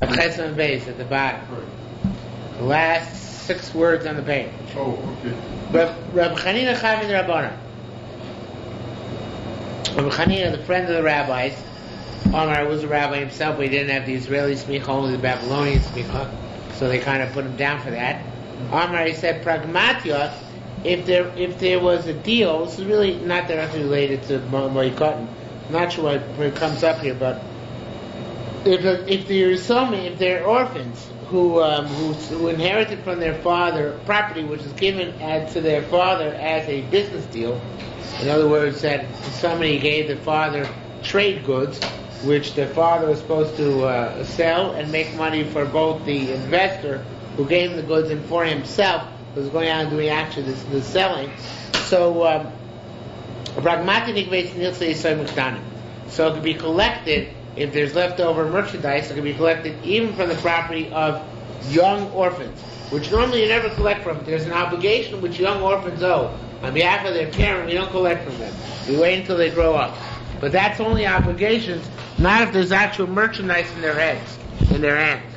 Chesed base at the bottom. Right. The last 6 words on the page. Oh, okay. Reb Chanina Chaim the Rabbana. Reb Chanina, the friend of the rabbis, Omar was a rabbi himself, but he didn't have the Israeli smicha, only the Babylonian smicha, so they kind of put him down for that. Omar, he said, pragmatia, if there was a deal, this is really not directly related to Moed Kattan. I'm not sure why it comes up here, but if they're orphans who inherited from their father property which is given to their father as a business deal, in other words, that somebody gave the father trade goods, which the father was supposed to sell and make money for both the investor who gave him the goods and for himself who was going out and doing actually the selling. So, so it could be collected, if there's leftover merchandise, it can be collected even from the property of young orphans, which normally you never collect from. There's an obligation which young orphans owe. On behalf of their parent, we don't collect from them. We wait until they grow up. But that's only obligations, not if there's actual merchandise in their hands.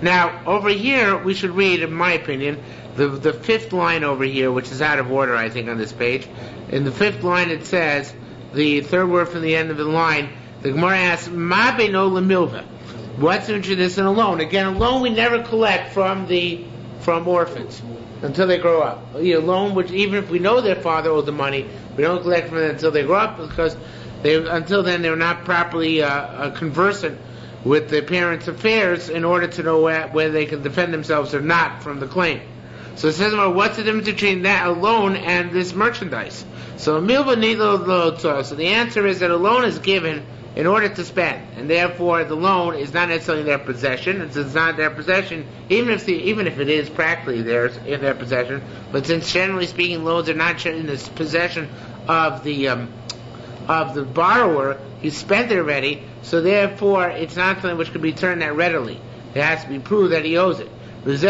Now, over here, we should read, in my opinion, the 5th line over here, which is out of order, I think, on this page. In the 5th line, it says, the 3rd word from the end of the line, the Gemara asks, Ma beino lemilva? What's the interest in this in a loan? Again, a loan we never collect from orphans until they grow up. A loan which, even if we know their father owes the money, we don't collect from them until they grow up, because until then they're not properly conversant with the parents' affairs in order to know whether they can defend themselves or not from the claim. So it says, well, what's the difference between that, a loan, and this merchandise? So milva nidlo lo. So the answer is that a loan is given in order to spend, and therefore the loan is not necessarily their possession. It's not their possession, even if it is practically theirs in their possession. But since generally speaking, loans are not in the possession of the borrower, he spent it already. So therefore, it's not something which can be turned that readily. It has to be proved that he owes it. As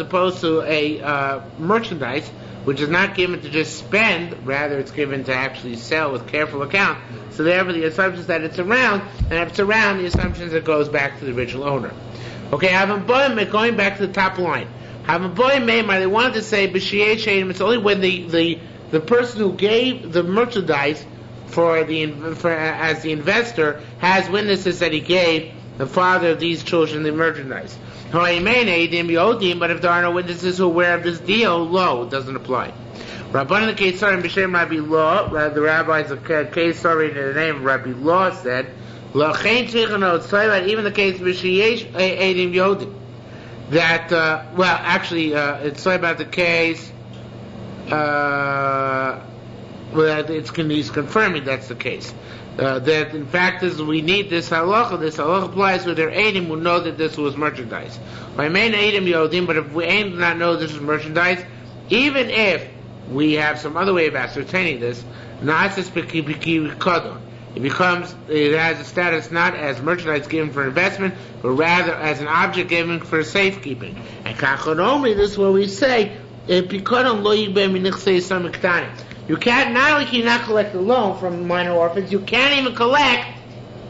opposed to a merchandise, which is not given to just spend, rather it's given to actually sell with careful account. So therefore the assumption is that it's around, and if it's around, the assumption is it goes back to the original owner. Okay, going back to the top line. They wanted to say, it's only when the person who gave the merchandise as the investor has witnesses that he gave the father of these children the merchandise. But if there are no witnesses who are aware of this deal, it doesn't apply. Rabbanan Kesarim b'shem Rabbi Law, the rabbis of Kesarim in the name of Rabbi Law said, even the case b'sheyesh edim yodim, that it's about the case. He's confirming that's the case. That in fact we need this halacha. This halacha applies with their edim who know that this was merchandise. But if we do not know this is merchandise, even if we have some other way of ascertaining this, it has a status not as merchandise given for investment, but rather as an object given for safekeeping. And this is what we say. You can't, not only can you not collect a loan from minor orphans, you can't even collect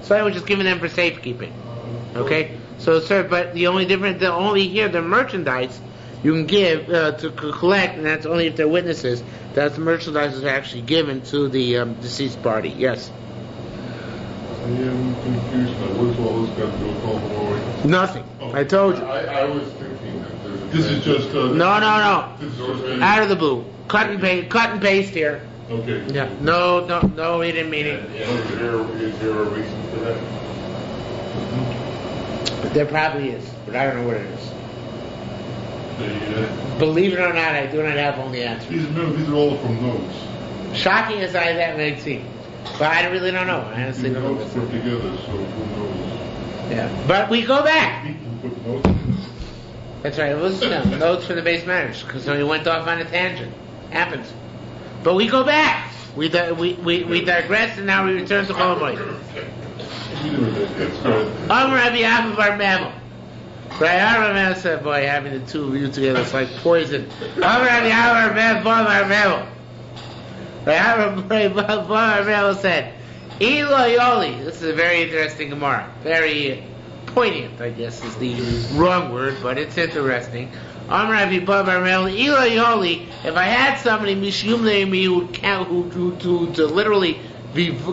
something which is given them for safekeeping. Okay? So, sir, but the only the merchandise you can give to collect, and that's only if they're witnesses, that the merchandise is actually given to the deceased party. Yes? I am confused now. What's all this got to do with Oklahoma? Nothing. Oh, I told you. I was thinking that this is just... No. Out of the blue. Cut and paste here. Okay. Yeah. No, he didn't mean it. Is there a reason for that? There probably is, but I don't know what it is. Believe it or not, I do not have all the answers. These are all from notes. Shocking as that may seem. But I really don't know. I honestly don't know. Notes put together, so who knows? Yeah. But we go back. People put notes in this. That's right. It was notes for the base marriage, because when he went off on a tangent. Happens. But we go back. We digress, and now we return to Chol Moed. Rabbi Abba Bar Mamel. Rabbi said, boy, having the two of you together is like poison. Rabbi Abba Bar Mamel. Rabbi Bar Mamel said, Elo Yoli. This is a very interesting Gemara. Very poignant, I guess is the wrong word, but it's interesting. If I had somebody to literally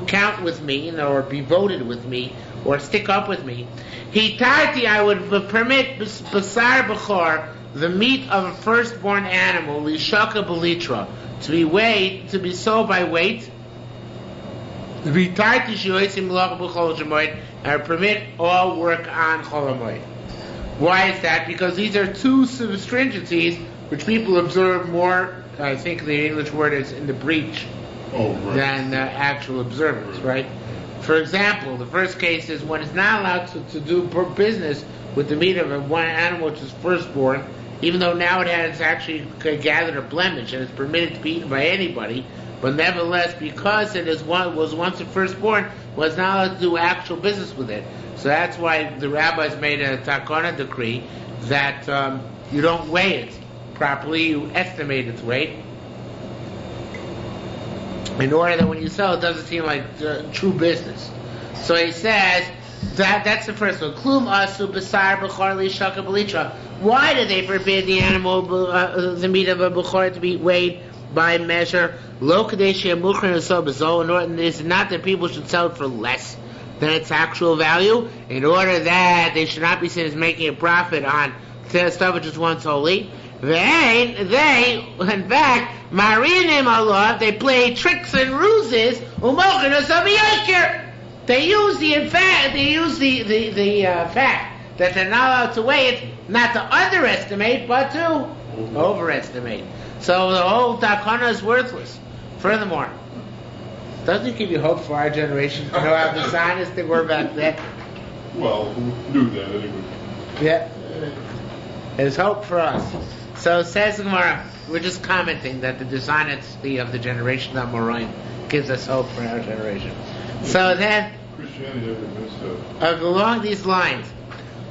count with me, or be voted with me, or stick up with me, I would permit basar b'chor, the meat of a firstborn animal, lishaka b'litra, to be weighed, to be sold by weight. I permit all work on Chol HaMoed. Why is that? Because these are two stringencies which people observe more, I think the English word is in the breach, than actual observance, right? For example, the first case is one is not allowed to do business with the meat of one animal which is firstborn, even though now it has actually gathered a blemish and is permitted to be eaten by anybody, but nevertheless, because it was once a firstborn, was not allowed to do actual business with it. So that's why the rabbis made a takana decree that you don't weigh it properly, you estimate its weight, in order that when you sell it doesn't seem like true business. So he says that's the first one. Klum asu b'sar b'chor lishaka b'litra. Why do they forbid the animal, the meat of a b'chor, to be weighed by measure? Lo kadesh yemuchrin aso b'zo. And it's not that people should sell it for less than its actual value, in order that they should not be seen as making a profit on stuff which is once holy. They, in fact, Marinim Allah, they play tricks and ruses. They use the fact that they're not allowed to weigh it, not to underestimate, but to overestimate. So the whole takana is worthless. Furthermore, doesn't it give you hope for our generation to know how dishonest they were back then? Well, who knew that anyway? Yeah. There's hope for us. So says the Gemara, we're just commenting that the dishonesty of the generation of Moraim gives us hope for our generation. So then, Christianity never messed up. along these lines,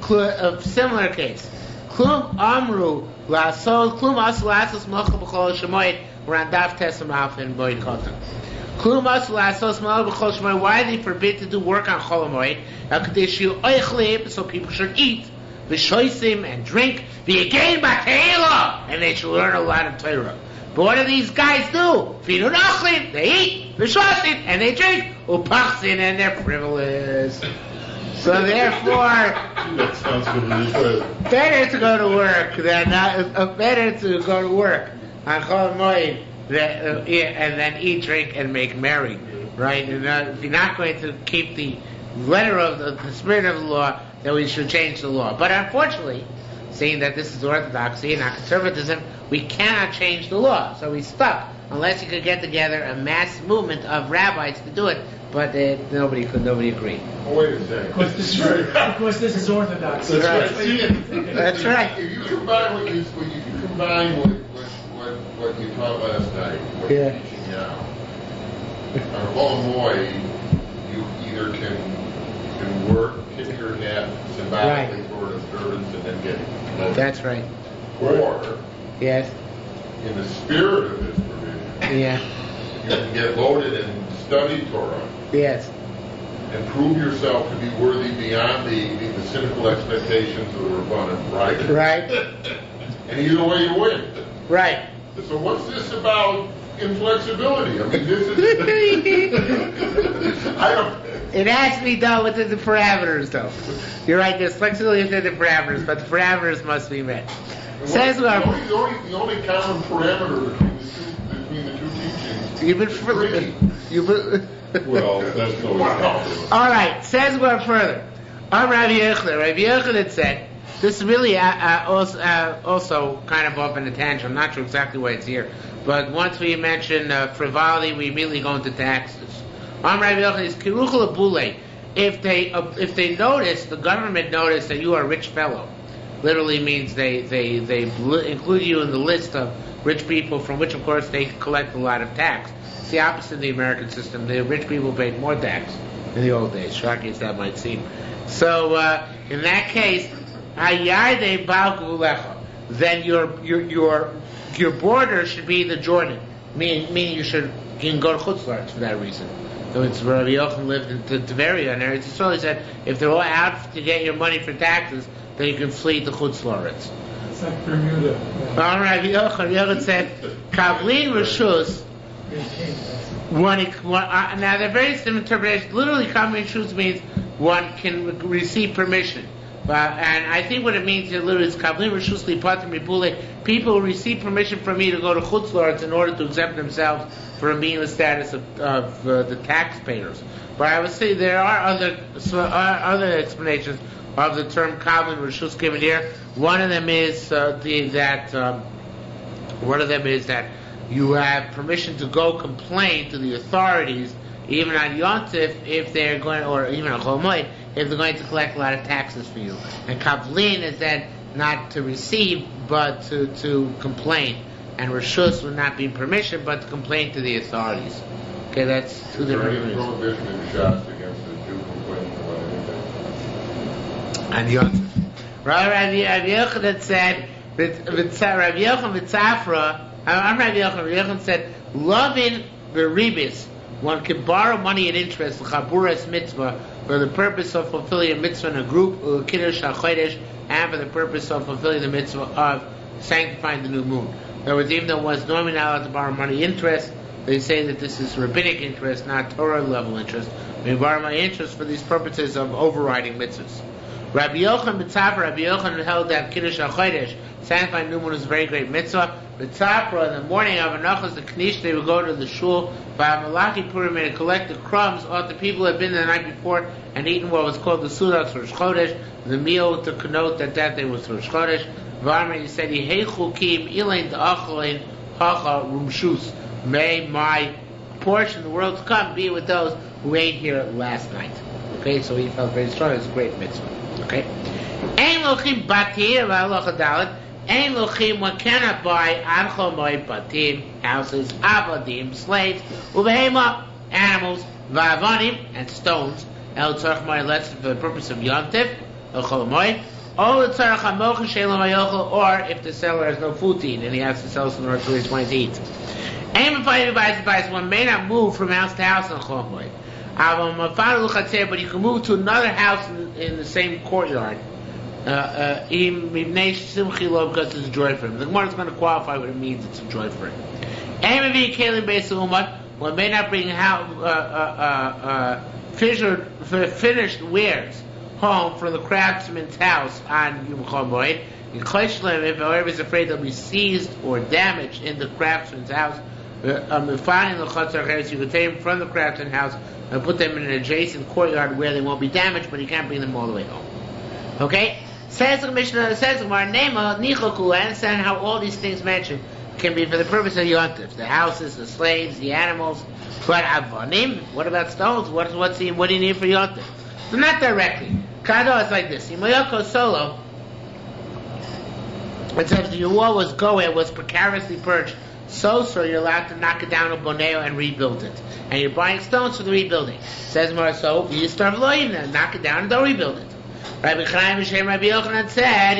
a similar case. Klum amru lasol klum asu lasos mocha b'chol shemoed. We're on Daf Tesam Alpha in Moed Kattan. Klum asu lasos mocha b'chol shemoed. Why are they forbid to do work on Chol HaMoed? Hakadeshu oichlib, so people should eat, v'shoisim, and drink, v'yegein b'teila, and they should learn a lot of Torah. But what do these guys do? Finu nachlim, they eat, v'shoisim, and they drink, upachsin, and they're frivolous. So therefore, That sounds good. better to go to work than better to go to work on Chol HaMoed and then eat, drink, and make merry, right? And if you're not going to keep the letter of the spirit of the law, then we should change the law. But unfortunately, seeing that this is orthodoxy and our conservatism, we cannot change the law. So we stuck, unless you could get together a mass movement of rabbis to do it. But nobody agreed. Oh, wait a second. Because this is orthodox. That's right. right. That's right. If you combine what you taught last night, what Yeah. you're teaching now, on Chol HaMoed, you either can work, tip your hat symbolically toward observance, and then get loaded. That's right. Or, Yes. in the spirit of this provision, Yeah. you can get loaded and study Torah Yes. and prove yourself to be worthy beyond the cynical expectations of the Rabbanim, right? Right. And either way you win. Right. So what's this about inflexibility? I mean, this is... I don't... It has to be done within the parameters, though. You're right. There's flexibility within the parameters, but the parameters must be met. Says the only common parameter between the two teachings. Well, that's no way. All right. Says one further. Rabbi Yochanan said, this is really also kind of off in a tangent. I'm not sure exactly why it's here, but once we mention frivolity, we immediately go into taxes. Rabbi Yochanan is kiruchel abule. If they notice, the government notice that you are a rich fellow, literally means they include you in the list of rich people from which, of course, they collect a lot of tax. It's the opposite of the American system. The rich people paid more tax in the old days, shocking as that might seem. So in that case, then your border should be the Jordan, meaning you can go to Chutz La'aretz for that reason. It's where Rabbi Yochanan lived in Tveria, and Eretz Yisrael. He said, if they're all out to get your money for taxes, then you can flee to Chutz La'aretz. It's like Bermuda. Well, Rabbi Yochanan said, Kavlin Rishus. Now, they're very similar interpretations. Literally, Kavlin Rishus means one can receive permission. And I think what it means here literally is Kavlin Rishus Lipatim Ribule. People who receive permission from me to go to Chutz La'aretz in order to exempt themselves from being in the status of the taxpayers. But I would say there are other explanations of the term Kavlin Rishus given here. One of them is that you have permission to go complain to the authorities, even on Yontif, if they're going, or even on Chol Moed, if they're going to collect a lot of taxes for you. And Kavlin is then not to receive, but to complain. And Rishus would not be permission, but to complain to the authorities. Okay, that's two different things. Prohibition in shots against the Jew complaining about anything. And Yontif. Rabbi Yochanan said, Rabbi Yochanan said, loving the ribis, one can borrow money and interest, chaburas mitzvah, for the purpose of fulfilling a mitzvah in a group, kiddush hachodesh, and for the purpose of fulfilling the mitzvah of sanctifying the new moon. In other words, even though one's normally not allowed to borrow money interest, they say that this is rabbinic interest, not Torah level interest. We borrow money interest for these purposes of overriding mitzvahs. Rabbi Yochanan held that Kiddush HaChodesh, sanctifying new moon, is a very great mitzvah. B'tzapra, in the morning of Anachas the Knish, they would go to the shul, Ba'amalaki Purim, and collect the crumbs of the people who had been there the night before and eaten what was called the Sudas Rosh Chodesh, the meal to connote that day was Rosh Chodesh. V'amar, he said, Yehei chukim ilain da'achalein hacha rumshus. May my portion, the world to come, be with those who ate here last night. Okay, so he felt very strong. It's a great mitzvah. Okay. Ein lochim batir v'alocha dalet. Ein lochim, one cannot buy ad chol moed batim, houses, avadim, slaves, uvehema, animals, v'avanim, and stones. El tzarech moed, let's for the purpose of yontif, el chol moed. Or tzarech hamocha she'elam hayochel, or if the seller has no food to eat and he has to sell some in order to his money to eat. Ein mefayim buys, one may not move from house to house on chol moed. But you can move to another house in the same courtyard. Because it's joy for him. The Gemara is going to qualify what it means. It's a joy for him. One may not bring finished wares home from the craftsman's house on Yom Chol Moed. If however is afraid they'll be seized or damaged in the craftsman's house, you can take them from the craftsman's house and put them in an adjacent courtyard where they won't be damaged, but you can't bring them all the way home. Okay? Says the Mishnah, says the Gemara, Nema, Nichoku, I understand how all these things mentioned can be for the purpose of Yontif, the houses, the slaves, the animals. But Avanim, what about stones? What do you need for Yontif? So not directly. Kado is like this. Imoyoko Solo, it says your wall was precariously perched, so you're allowed to knock it down a boneo and rebuild it. And you're buying stones for the rebuilding. Says more so, you start loying them, knock it down and don't rebuild it. Rabbi Chaim Hashem Rabbi Yochanan said,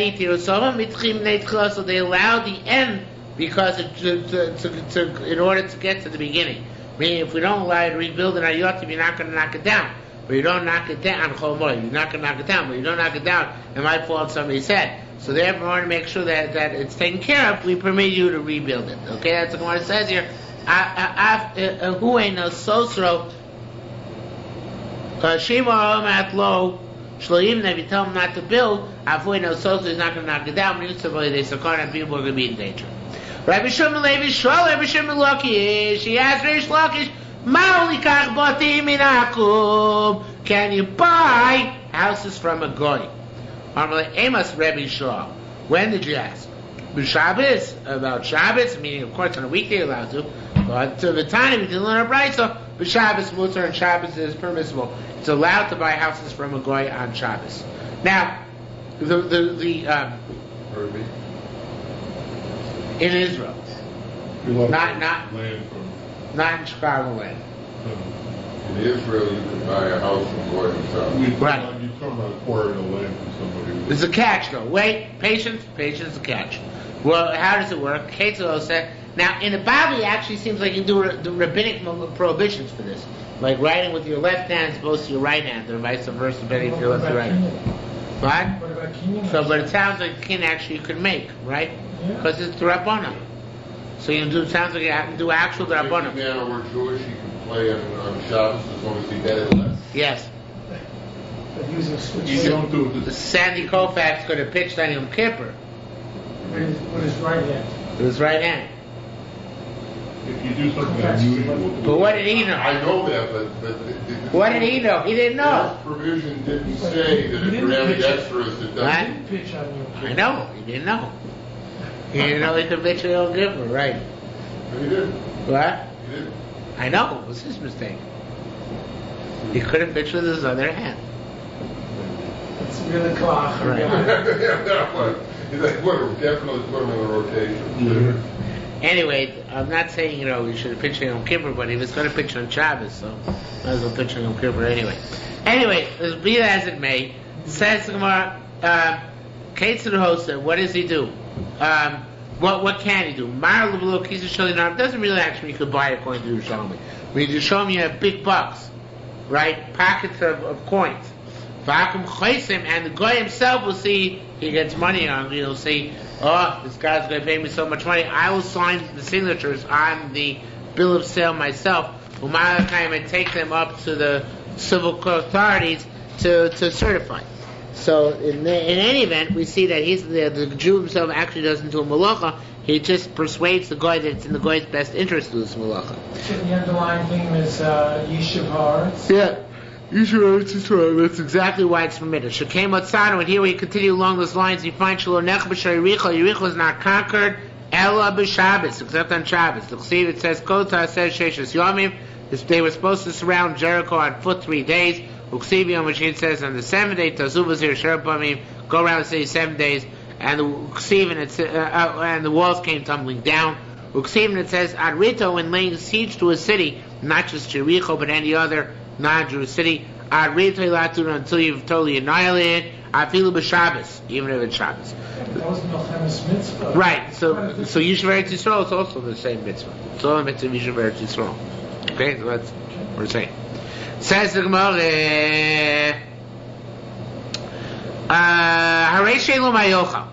so they allowed the end because in order to get to the beginning. Meaning, if we don't allow you to rebuild in our yotim, you're not going to knock it down. But you don't knock it down, you're not going to knock it down. But you don't knock it down, it might fall on somebody's head. So therefore, in order to make sure that it's taken care of, we permit you to rebuild it. Okay, that's what it says here. Who ain't no sosro? Shema Matlo. Shloim, if you tell him not to build, Afu no sosro is not going to knock it down. They sakana and people are going to be in danger. Rabbi Shimon Levi Shol, Rabbi Shimon Lakish. She asked Rish Lakish, Ma'olikach batim minakum. Can you buy houses from a goy? Amos Rabbi Shaw. When did you ask? Shabbos, about Shabbos, meaning of course on a weekday you're allowed to, but to the time we can learn a brayso, but Shabbos, mutar, and Shabbos is permissible. It's allowed to buy houses from a goy on Shabbos. Now, in Israel, not in Chicago land. In Israel, you can buy a house from goy himself. Right. You come acquire the land from somebody. There's a catch though. Wait, patience is a catch. Well, how does it work? Ketzelo said. Now, in the Bible, it actually seems like you do the rabbinic prohibitions for this, like writing with your left hand as opposed to your right hand, or vice versa, depending if you're left or right. What? What about kinyan? So, but it sounds like kin actually you can make, right? Because it's Rabbanan. So you do. It sounds like you have to do actual If Rabbanan. a man or Jewish, he can play on Shabbos as long as he betted less. Yes. But using switch You don't do The this. Sandy Koufax could have pitched on Yom Kippur with his right hand. with his right hand. If you do something unusual. But what did he know? I know that, but What did he know? He didn't know. This provision didn't say that if you're ambidextrous, it What? doesn't. Pitch on you. I know. He didn't know. He didn't know he could pitch on Yom Kippur, right? No, he didn't. What? He didn't. I know. It was his mistake. He couldn't pitch with his other hand. It's really klach. Right. He's like, definitely put him in the rotation. Anyway, I'm not saying, you should have pitched on Yom Kippur, but he was going to pitch on Shabbos, so might as well pitch on Yom Kippur anyway. Anyway, be that as it may, says the Gemara, Ketzed Hosa, what does he do? What can he do? Mar Levelo Kisa Shalinar doesn't really actually you could buy it according to Yerushalmi. When Yerushalmi you have big bucks, right? Pockets of coins. Vakum Chaysim, and the guy himself will see he gets money on. He'll see, oh, this guy's going to pay me so much money. I will sign the signatures on the bill of sale myself. Umalakayim and take them up to the civil authorities to certify. So in any event, we see that the Jew himself actually doesn't do a malacha. He just persuades the guy that it's in the guy's best interest to do this malacha. So the underlying theme is Yishuv Haaretz. Yeah. That's exactly why it's permitted. Shekem Otzano, and here we continue along those lines. You find Shalom Nech B'Shar Yericho. Yericho is not conquered, Ella B'Shabbos, except on Shabbos. The Chesiv, it says, Kota says Sheshes Yomim. They were supposed to surround Jericho on foot 3 days. Uksiv Yom, which it says on the 7th day, Tazuvas Yerushalmi, go around the city 7 days, and the Uksiv and the walls came tumbling down. Uksiv, and it says, Adrito, when laying siege to a city, not just Jericho, but any other non-Jewish city, until you've totally annihilated, afilu b'Shabbos, even if it's Shabbos. That was Melchemes Mitzvah. Right. So Yishuv Eretz Yisrael is also the same mitzvah. It's all a mitzvah of Yishuv Eretz Yisrael. Okay, so that's what we're saying. Says the Gemara, Harei she'lo ma'yochal.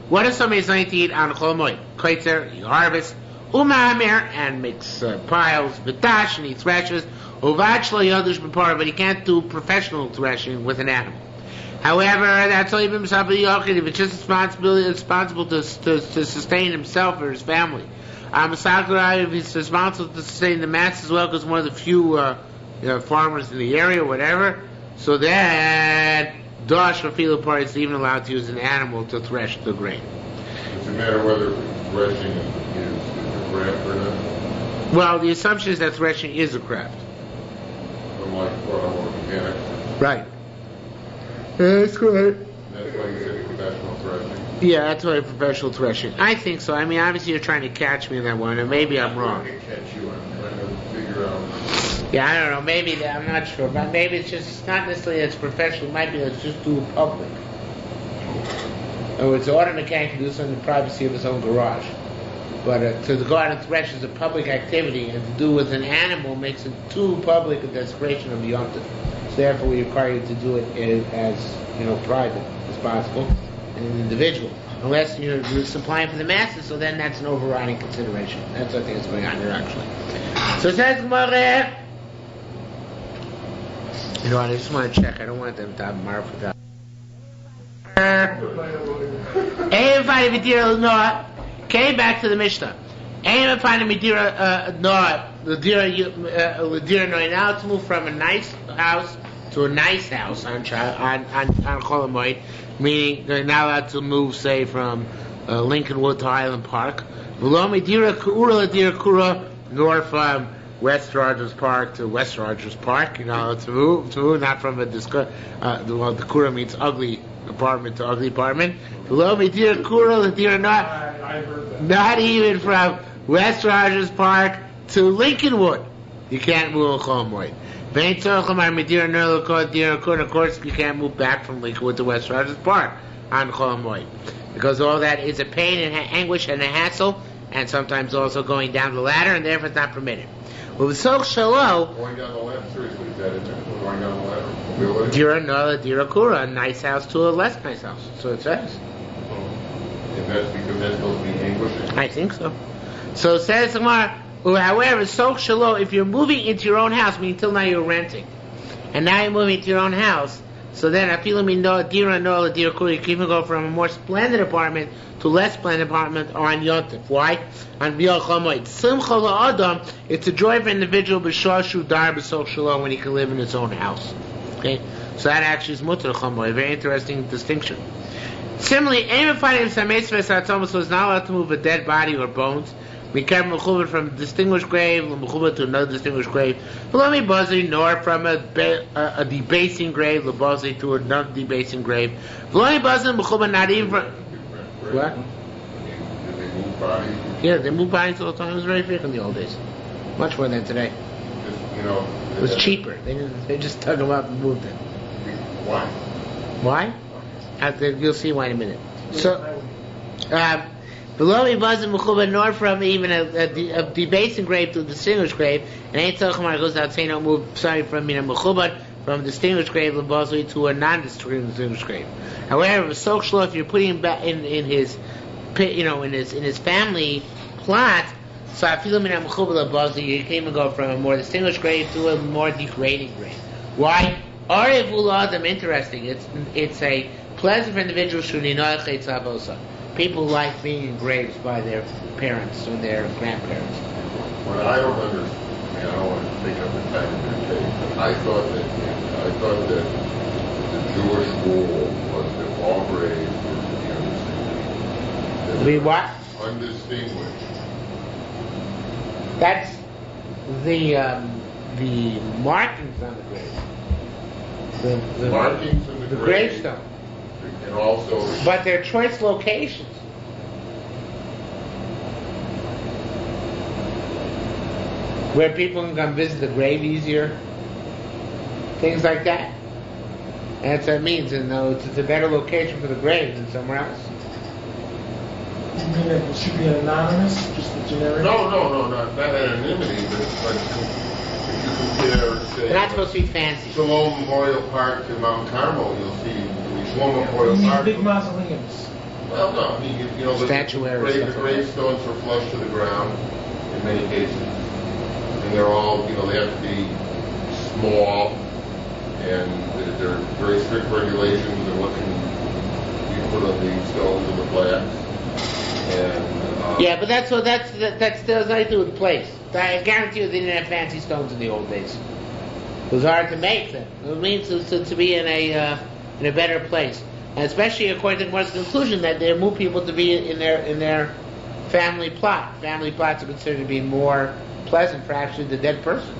What if somebody's going to eat on Chol Moed? Koitzer, he harvests, u'ma'amer, and makes piles, v'dash, and he threshes, uvad shlo yodush b'par, but he can't do professional threshing with an animal. However, that's only been Yochid if it's just responsible to sustain himself or his family. If he's responsible to sustain the mass as well, because one of the few farmers in the area or whatever, so then Dosh or Filipar is even allowed to use an animal to thresh the grain. Does it matter whether threshing is a craft or not? Well, the assumption is that threshing is a craft. Unlike mechanics. Right. That's correct. That's why you said professional threshing. Yeah, that's why professional threshing. I think so. I mean, obviously you're trying to catch me in that one, and maybe I'm wrong. I catch you. I'm trying to figure out. Yeah, I don't know. Maybe I'm not sure, but maybe it's just not necessarily that it's professional. It might be that it's just do public. Or it's an auto mechanic can do this in the privacy of his own garage. But to go out and thresh is a public activity, and to do with an animal makes it too public a desecration of the Yom Tov. So therefore, we require you to do it as private as possible, and an individual, unless you're supplying for the masses. So then that's an overriding consideration. That's what I think is going on here actually. So it says Gemara. I just want to check. I don't want them to have Marfa. Came back to the Mishnah. Aim find a Medira now to move from a nice house to a nice house on Chol Moed, meaning they're not allowed to move, say, from Lincolnwood to Highland Park. Below Medira Kura, nor from West Rogers Park to West Rogers Park. To move, not from the Kura means ugly apartment to ugly apartment. Below Medira Kura, not even from West Rogers Park to Lincolnwood. You can't move a Chol Moed. Of course, you can't move back from Lincolnwood to West Rogers Park. on Chol Hamoed, because all that is a pain and anguish and a hassle, and sometimes also going down the ladder, and therefore it's not permitted. Well, so Shalom. Going down the ladder, seriously, is that it? Going down the ladder? Mobility? Dira Nola, Dira Kura, a nice house to a less nice house. So it says. And that's because that's supposed to be anguishing? I think so. So it says, however, so Shalom, if you're moving into your own house, I mean, until now you're renting, and now you're moving to your own house, so then Dira Nola, Dira Kura, you can even go from a more splendid apartment to less splendid apartment on Yontif. Why? On B'yal Chamoid. Simcha la'adam, it's a joy for an individual b'shar shu dar b'soch shalom, when he can live in his own house. Okay? So that actually is mutter chamoid. A very interesting distinction. Similarly, anyone finding sameis v'satzom, so is not allowed to move a dead body or bones. We carry mechubat from a distinguished grave, mechubat to another distinguished grave. V'lo mibazi, nor from a debasing grave, l'bazi to another debasing grave. V'lo mibazi, mechubat, not even from... What? Did they move bodies? Yeah, they moved bodies all the time. It was very frequent in the old days. Much more than today. Just, you know... It was cheaper. They just dug them up and moved them. Why? Why? You'll see why in a minute. So, below me wasn't mechuba, nor from even a debasing grave to a distinguished grave. And ain't Tzolchamar goes out saying, don't move, sorry, from mechuba, from a distinguished grave to a non-distinguished grave. However, so if you're putting him back in his, in his family plot, so I feel you can even go from a more distinguished grave to a more degrading grave. Why? Arevul interesting. It's a pleasant for individuals. People like being in graves by their parents or their grandparents. What I don't understand, I don't want to take up the time of your case, but I thought that the Jewish rule was that all graves were to be undistinguished. Be what? Undistinguished. That's the markings on the grave. The Markings in the gravestone. And also... But they're choice locations. Where people can come visit the grave easier. Things like that. And that's what it means. And it's a better location for the grave than somewhere else. You mean that it should be anonymous? Just a generic? No, not anonymity, but if you compare, say... They're not supposed to be fancy. Shalom Memorial Park to Mount Carmel, you'll see Shalom Memorial These Park. big mausoleums. Well, no, I mean, you know, the gravestones are flush to the ground in many cases, and they're all, they have to be small, and there are very strict regulations on what can be put on the stones and the plaques. And yeah, but that still has nothing to do with the place. I guarantee you they didn't have fancy stones in the old days. It was hard to make them. It means to be in a better place. And especially according to the Gemara's conclusion that they move people to be in their family plot. Family plots are considered to be more pleasant for actually the dead person.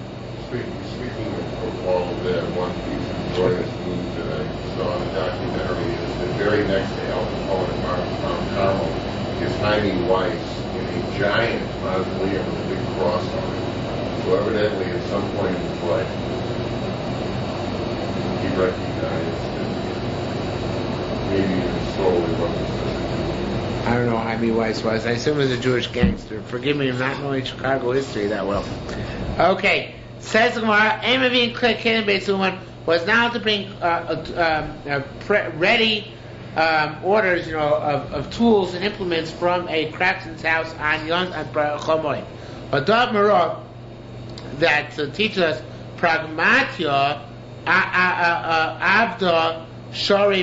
Speaking of all of that, one piece of joyous news that I saw in the documentary is the very next day, Al Capone at Mount Carmel is Jaime Weiss in a giant mausoleum with a big cross on it. So evidently at some point in his life, he recognized that maybe his soul wasn't such a Jew. I don't know how Jaime Weiss was. I assume he was a Jewish gangster. Forgive me for not knowing Chicago history that well. Okay. Says the Gemara, Amavin Kenan Beitzuman was now to bring ready orders, of tools and implements from a craftsman's house on Chomoy. Adav Marah that teaches us pragmatia avda shari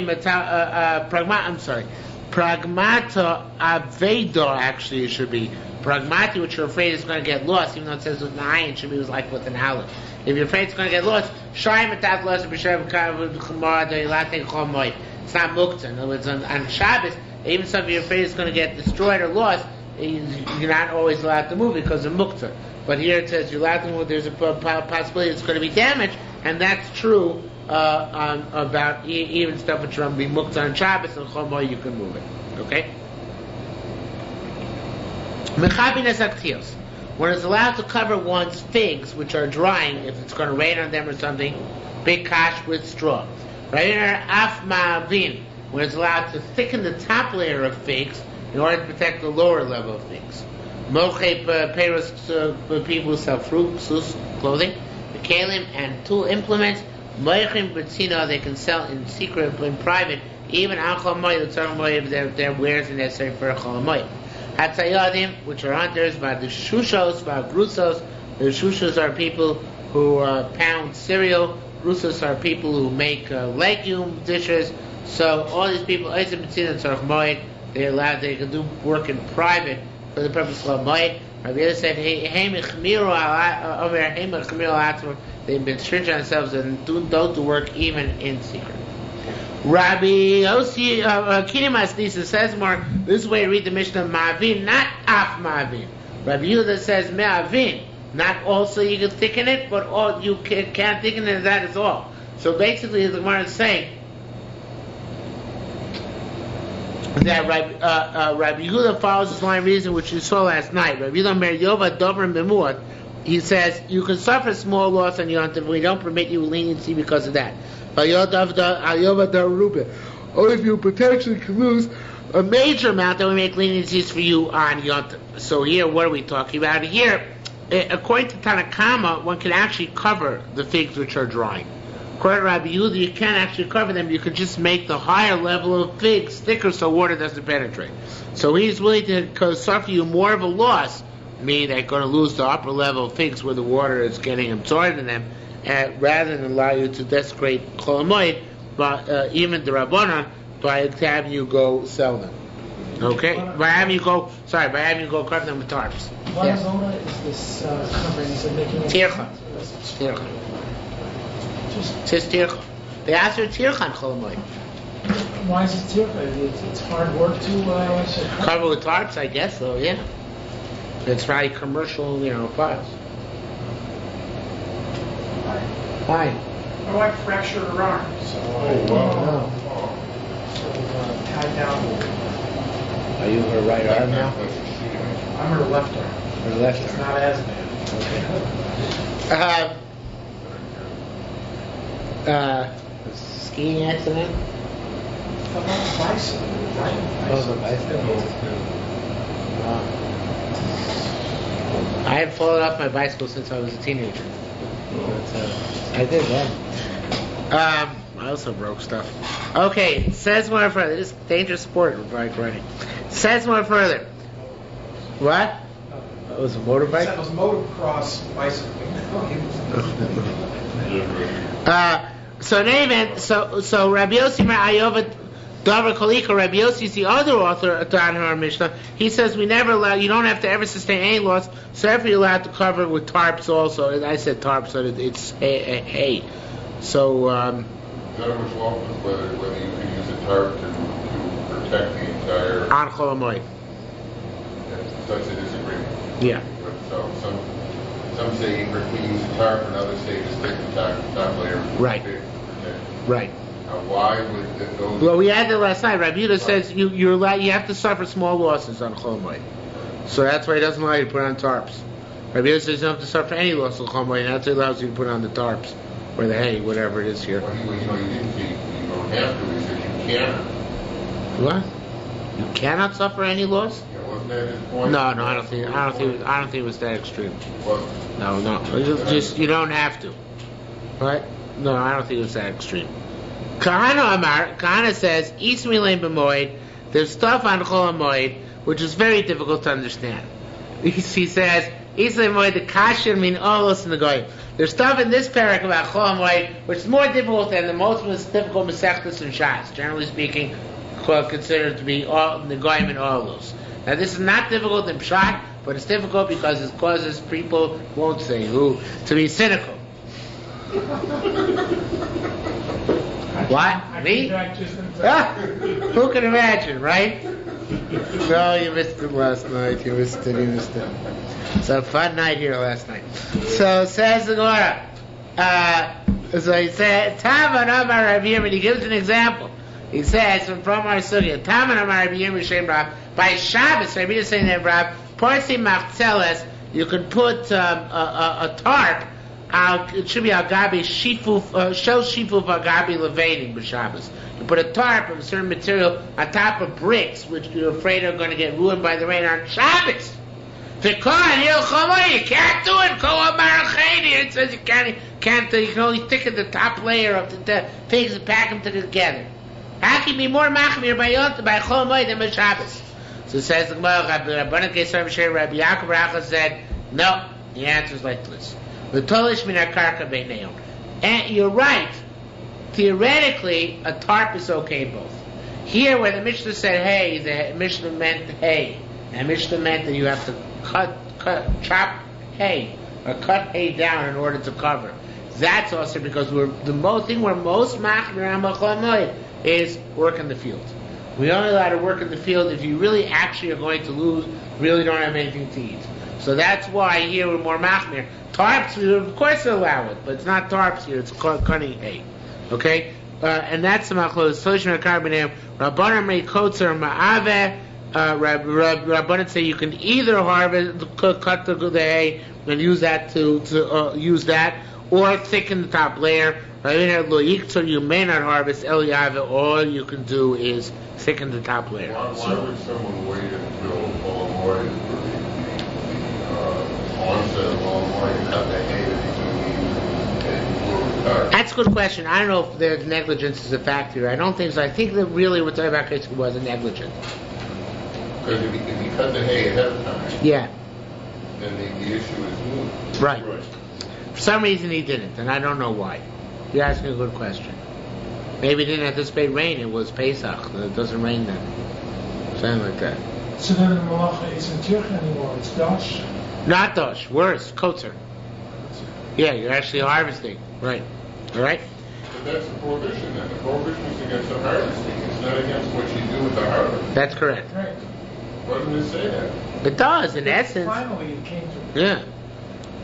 pragmata aveda. Actually, it should be pragmati, which you're afraid is going to get lost, even though it says with an ayin, it should be like with an aleph. If you're afraid it's going to get lost, shari matat lost b'shem k'mar de'ilate chomoy. It's not muktzah. In other words, on Shabbos, even so if you're afraid it's going to get destroyed or lost, you're not always allowed to move it because of muktzah. But here it says you're allowed to move. There's a possibility it's going to be damaged, and that's true about even stuff which will be muktzah on Shabbos and chomoy. You can move it. Okay. Mechabines aktios, when it's allowed to cover one's figs which are drying, if it's going to rain on them or something, big kash with straw. Right? Af ma'avin, when it's allowed to thicken the top layer of figs in order to protect the lower level of figs. Moche peiros, people who sell fruit, sus, clothing, the kalim and tool implements. Moechim b'tzina, they can sell in secret, in private, even al chol moed, their wares and necessary for a chol moed. Hatzayadim, which are hunters, by the shushos, by grusos. The shushos are people who pound cereal. Grusos are people who make legume dishes. So all these people, they can do work in private for the purpose of moed. Rabbi Yehuda said, they've been stringent on themselves and don't do work even in secret. Rabbi Yossi Kinimas Lisa says more, this is the way to read the Mishnah, Ma'avin, not Af Ma'avin. Rabbi Yehuda says Ma'avin, not also you can thicken it, but all you can't thicken it, that is all. So basically the Gemara is saying that Rabbi Yehuda follows this line of reason which you saw last night. Rabbi Yehuda Mer Yova Dover Memuat, he says you can suffer small loss on Yom Tov. We don't permit you leniency because of that. Only if you potentially can lose a major amount, that we make leniencies for you on Yom Tov. So here, what are we talking about? Here, according to Tanakama, one can actually cover the figs which are drying. According to Rabbi Yehuda, you can't actually cover them. You can just make the higher level of figs thicker so water doesn't penetrate. So he's willing to suffer you more of a loss, meaning they're going to lose the upper level of figs where the water is getting absorbed in them, rather than allow you to desecrate chol moed, but even the Rabbanan, by having you go sell them. Okay? By having you go cover them with tarps. What Yes. zona is this covering? Is it making it? Tircha. Just tircha. They asked her tircha chol moed. Why is it tircha? It's hard work to Cover with tarps, I guess, so yeah. It's probably commercial, pots. Hi. My wife fractured her arm, so tied down. Are you her right arm now? I'm her left arm. Her left It's arm. not as bad. Skiing accident? How about the bicycle? I had fallen off my bicycle since I was a teenager. I did that. I also broke stuff. Okay, says more further. This is dangerous sport, bike riding. Says more further. What? It was a motorbike? That was motocross bicycling. So in any event, so Rabbi Yossi Ayova Davar Kolika, Rabbi Yossi is the other author of our Mishnah. He says we never allow, you don't have to ever sustain any loss, so if you're allowed to cover with tarps also. And I said tarps, so it's hay. So, Is that much law whether you can use a tarp to protect the entire? on Chol Moed. That's a disagreement. Yeah. So some say you can use a tarp, and others say just take the top layer. Right. To protect. Right. Why would those? Well, we had that last night. Rabbi Yehuda says you're allowed, you have to suffer small losses on Chol Moed. So that's why he doesn't allow you to put on tarps. Rabbi Yehuda says you don't have to suffer any loss on Chol Moed, and that's why he allows you to put on the tarps. Or the hay, whatever it is here. Well, you didn't say you don't have to. He said you can. What? You cannot suffer any loss? Wasn't that his point? No, I don't think it was that extreme. Well, No. Just you don't have to. Right? No, I don't think it was that extreme. Kahana says, Ismilaim b'moed, there's stuff on Chol Moed which is very difficult to understand. He says, Ismilaim Moed, the kasher min olos in the goyim. There's stuff in this parak about Chol Moed which is more difficult than the most difficult Masechtas and Shas, generally speaking, considered to be all the goyim and olos. Now this is not difficult in Pshat, but it's difficult because it causes people, won't say who, to be cynical. What? Me? Who can imagine, right? No, you missed it last night. You missed it. It's a fun night here last night. So says the Gemara. So he said, Taman Amar Rabbi Yirmiyah, he gives an example. He says from our sugya, Taman Amar Rabbi Yirmiyah Shem Rav, by Shabbos, Rabbi Yirmiyah saying that Rav, Parsi Machzeles, you can put a tarp it should be al gabi shifuf, shel shifuf al gabi levanim b'Shabbos. You put a tarp of a certain material on top of bricks, which you're afraid are going to get ruined by the rain on Shabbos. You can't do it. It says you can't. You can only thicken the top layer of the things and pack them together. How can you be more machmir by Chol Moed than by Shabbos? So it says the Gemara, Rabbi Yaakov Racha said, no. The answer is like this. And you're right. Theoretically, a tarp is okay both. Here, where the Mishnah said hay, the Mishnah meant hay. And Mishnah meant that you have to chop hay, or cut hay down in order to cover. That's also because the most thing we're most machmir on Chol Moed is work in the field. We only allow to work in the field if you really actually are going to lose, really don't have anything to eat. So that's why here we're more machmir. Tarps, we of course allow it, but it's not tarps here, it's cutting hay. Okay? And that's the machlokes. Soshim HaKarbanim, Rabbanan Mei Kotzer Ma'aveh, Rabbanan say you can either harvest, cut the hay, and use that to use that, or thicken the top layer. You may not harvest Eliyahu. All you can do is thicken the top layer. Why would someone wait until Chol Moed for the onset of Chol Moed and cut the hay that he's going to use and retire? That's a good question. I don't know if there's negligence is a factor. I don't think so. I think that really what the about case was a negligence. Because if you cut the hay ahead of time, Yeah. then the issue is moot. Right. For some reason he didn't, and I don't know why. You're asking a good question. Maybe he didn't anticipate rain. It was Pesach. It doesn't rain then. Something like that. So then the malacha isn't tirch anymore, it's dash. Not dosh. Worse. Kotzer. Yeah, you're actually harvesting. Right. All right? But that's the prohibition then. The prohibition is against the harvesting. It's not against what you do with the harvest. That's correct. Right. Why doesn't it say that? It does, in essence. Finally it came to Yeah.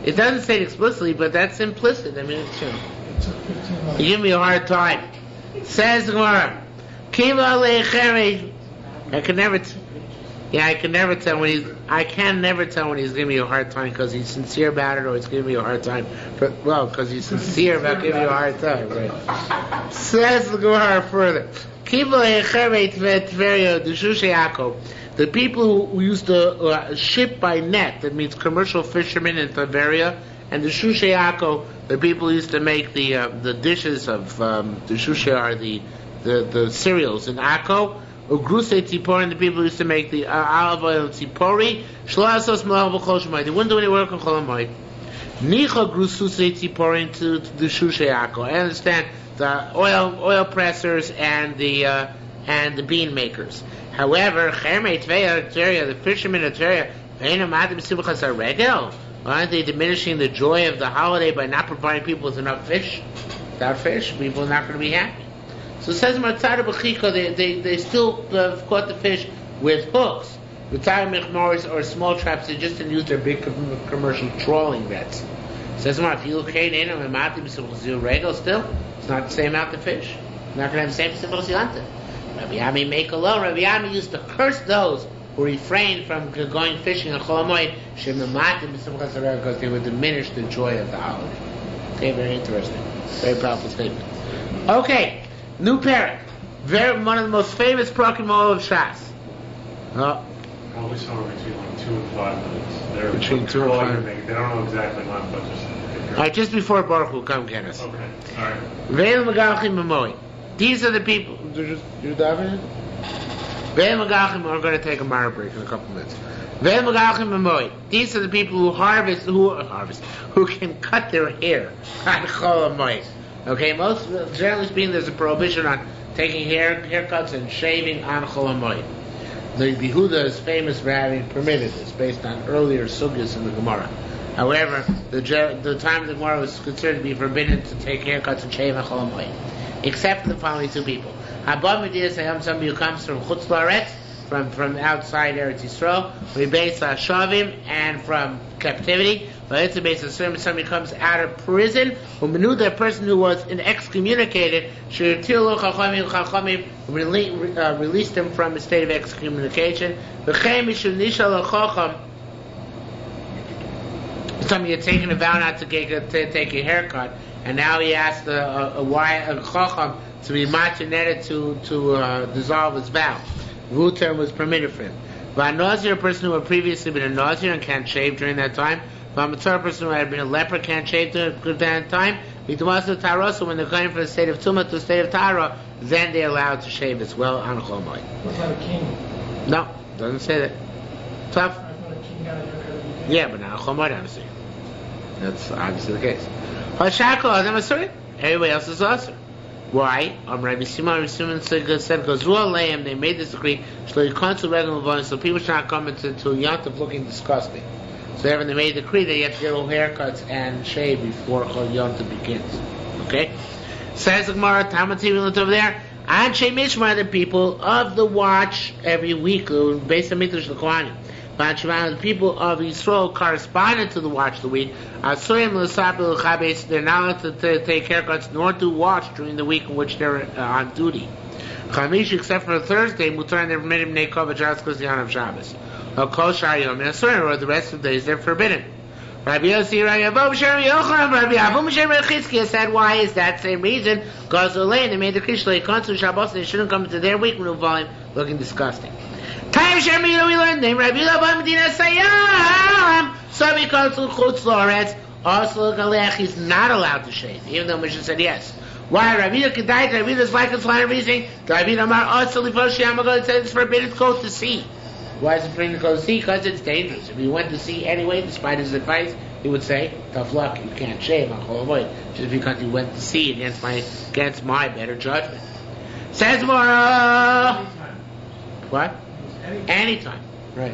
It doesn't say it explicitly, but that's implicit. I mean, it's true. It took 15 months. You give me a hard time. Says the Gemara, Kiva le'echere. I can never tell when he's. I can never tell when he's giving me a hard time because he's sincere about it, or he's giving me a hard time. Because he's sincere about giving you a hard time. Right? Says the Gemara further, Kiva le'echere tveria d'shushe Yaakov. The people who used to ship by net, that means commercial fishermen in Tiberia, and the Shushe Yaakov, the people who used to make the dishes of the Shushe are the cereals in Akko. Ugruse Tzipori, the people who used to make the olive oil Tzipori. Shloasos Malach B'Chol Shemayim. They wouldn't do any work on Chol Moed. Nicha Grususe Tzipori into the Shushe Yaakov. I understand the oil pressers and the bean makers. However, the fishermen of Tveria, aren't they diminishing the joy of the holiday by not providing people with enough fish? Without fish, people are not going to be happy. So it says Matzara B'Chiko, they still caught the fish with hooks, with mechmors or small traps. They just didn't use their big commercial trawling nets. It says if you look still, it's not the same amount of fish. You're not going to have the same simple silanta. Rabbi Yami make alone. Rabbi Yami used to curse those who refrained from going fishing on Chol Moed because they would diminish the joy of the holiday. Okay, very interesting. Very powerful statement. Okay, new parak. One of the most famous prakim of Shas. Probably somewhere between 2 and 5 minutes. They're between 2 and 5 minutes. They don't know exactly when, but just... All right, just before Baruch Hu, come get us. Okay, all right. Vilna Moed. These are the people. You're diving in? We're going to take a minor break in a couple minutes. These are the people who who can cut their hair on Chol Moed. Okay, generally speaking, there's a prohibition on taking haircuts and shaving on Chol Moed. The Yehuda is famous for having permitted this, based on earlier sugyas in the Gemara. However, the time of the Gemara was considered to be forbidden to take haircuts and shave on Chol Moed, except for the following two people. Somebody who comes from Chutz La'aretz, from outside Eretz Yisrael, Shavim, and from captivity. Somebody comes out of prison, the person who was excommunicated, released him from a state of excommunication. Something you're taking a vow not to take a haircut, and now he asked a chacham to be matchinetted to dissolve his vow. Vuter was permitted for him. V'anazir, a person who had previously been a nazir and can't shave during that time. V'amatzar, a person who had been a leper, can't shave during that time. V'tumasu tarosu, when they're going from the state of tumah to the state of tara, then they're allowed to shave as well on Chol Moed. What about a king? No, doesn't say that. Tough. I thought a king got a haircut every day. Yeah, but not Chol Moed, obviously. That's obviously the case. Hashakol Adam Asur. Everybody else is Asur. Why? Rabbi Simon said, "Goes Ruah they made this decree so people should not come into Yontif looking disgusting. So therefore they made a decree that you have to get all haircuts and shave before Yontif begins. Okay? Says the Gemara, Talmud over there. Anshe Mishmar, the people of the watch every week, based on Midrash the Kohanim. The people of Yisrael corresponding to the watch of the week. They're not allowed to take haircuts nor to watch during the week in which they're on duty. Chamish, except for Thursday, Mutar never made him Nekov because the honor of Shabbos. Or Kol Shar Yom Yasur, or the rest of the days they're forbidden. Rabbi Yossi, Rabbi Chizkiya said, why is that same reason? Because they made the Krishlei Konsu Shabbos, they shouldn't come into their week when volume looking disgusting. Time Shermila we learned name Rabbi Medina Sayyam. So because Chutz Loretz, also Galech, he's not allowed to shave, even though Mishnah said yes. Why? Rabbi Kedai, Rabbi is like his line of reasoning. Rabbi Amar also Livoshiyamago, it says it's forbidden to go to sea. Why is it forbidden to go to sea? Because it's dangerous. If he went to sea anyway, despite his advice, he would say, tough luck, you can't shave on Chol Moed, just because he went to sea against my better judgment. Says more. What? Anytime. Right.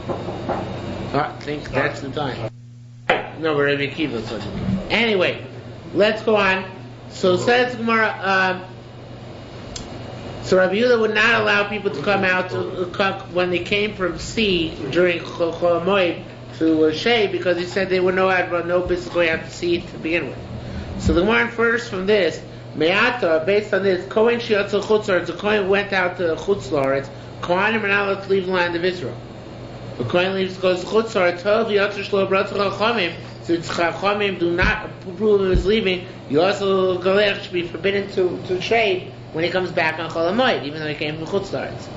I think that's the time. No, we're Rabbi Akiva. Anyway, let's go on. So says Gemara, so Rabbi Yehuda would not allow people to come out to cook when they came from sea during Chol Moed to shave, because he said they would no business going out to sea to begin with. So the Gemara infers from this, Me'ata, based on this, Kohen Shiatzel Chutzlaretz, the Kohen went out to Chutzlaretz, Kohanim are not allowed to leave the land of Israel. The Kohen leaves, goes to Chutzlaretz, Tov Yatzer Shlo Bratzach Chachamim, so it's Chachamim do not approve of his leaving. You also Galech should be forbidden to trade when he comes back on Chol Moed, even though he came from Chutzlaretz.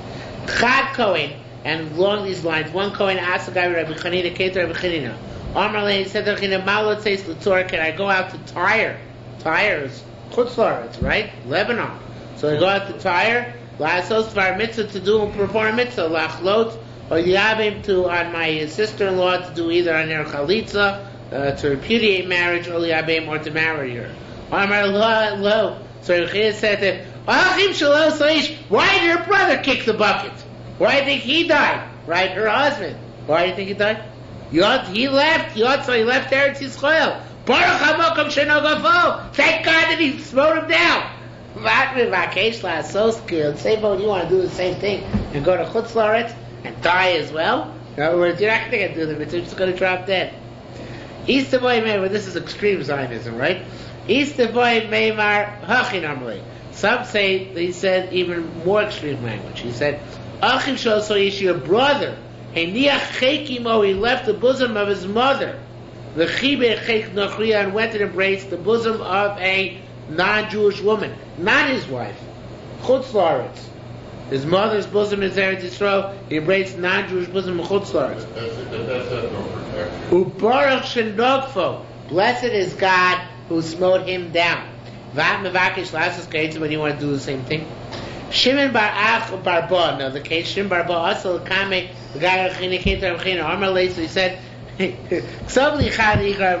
Chad Kohen, and along these lines, one Kohen asked the guy Rabbi Chanina, Keter Rabbi Chanina, Amar Lein said to Chanina, Malot says to Torah, can I go out to Tyre? Tyre's Chutzlaretz, right? Lebanon. So I go out to Tyre. La'asos var mitzvah to do and perform a mitzvah. La'achlot or yabim to on my sister-in-law to do either on her chalitza to repudiate marriage or yabim or to marry her. Amar lo. So Yehuda said to him, Achim shelo saish. Why did her brother kick the bucket? Why do you think he died? Right, her husband. Why do you think he died? He left. He left Eretz Yisrael. Baruch HaMokom Sheno Gafo. Thank God that he smote him down. So skilled. Say, but you want to do the same thing and go to Chutz Laretz and die as well? In other words, you're not going to do the mitzvah, you're just going to drop dead. East of Boy Meimar, this is extreme Zionism, right? East of Boy Meimar, Hachin Amrei. Some say, he said even more extreme language. He said, Achim Shol So Yish, your brother, Heniach Chekimo, he left the bosom of his mother. The Chibe Chek Nochriya, and went and embraced the bosom of a non-Jewish woman, not his wife. Chutz Laretz. His mother's bosom is Eretz Yisrael. He embraced non-Jewish bosom of Chutz Laretz. That's no protection. Ubarach Shendogfo. Blessed is God who smote him down. Vat mevakish lasses kates when you want to do the same thing. Shimon bar Ach bar Ba. Now the case Shimon bar Ba also kame the guy Armar so he said,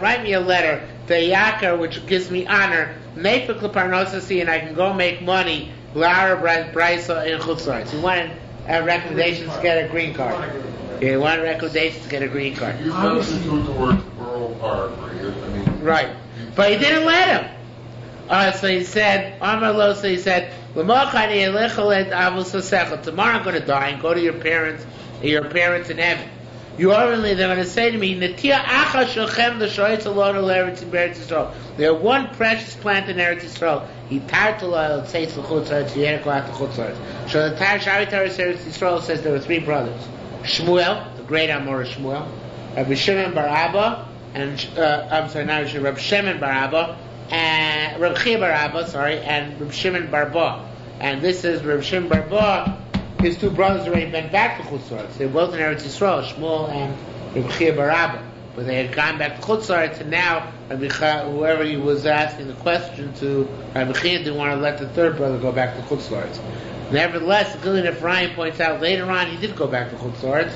write me a letter to Yakar which gives me honor. Nefik leparnosasi, and I can go make money. Lara Brisa in Chutz Laretz. He wanted recommendations to get a green card. He wanted recommendations to get a green card. You substitute the word borough part for you. I mean, right, but he didn't let him. So he said, Amar Lo. So he said, tomorrow I'm going to die and go to your parents in heaven. You are really, they're going to say to me, they are one precious plant in Eretz Yisrael. So the Tar Shari Eretz Yisrael says there were three brothers. Shmuel, the great Amor Shmuel, Rabbi Shimon bar Abba, and Rabbi Shimon bar Abba, and Rabbi Chia bar Abba, and Rabbi Shimon bar Ba. And this is Rabbi Shimon bar Ba. His two brothers already went back to Chutz La'aretz. They were both in Eretz Yisrael, Shmuel and Rabbi Chia bar Abba. But they had gone back to Chutz La'aretz, and now whoever he was asking the question to, Rabbi Chia didn't want to let the third brother go back to Chutz La'aretz. Nevertheless, the Gilin Ephraim points out later on he did go back to Chutz La'aretz,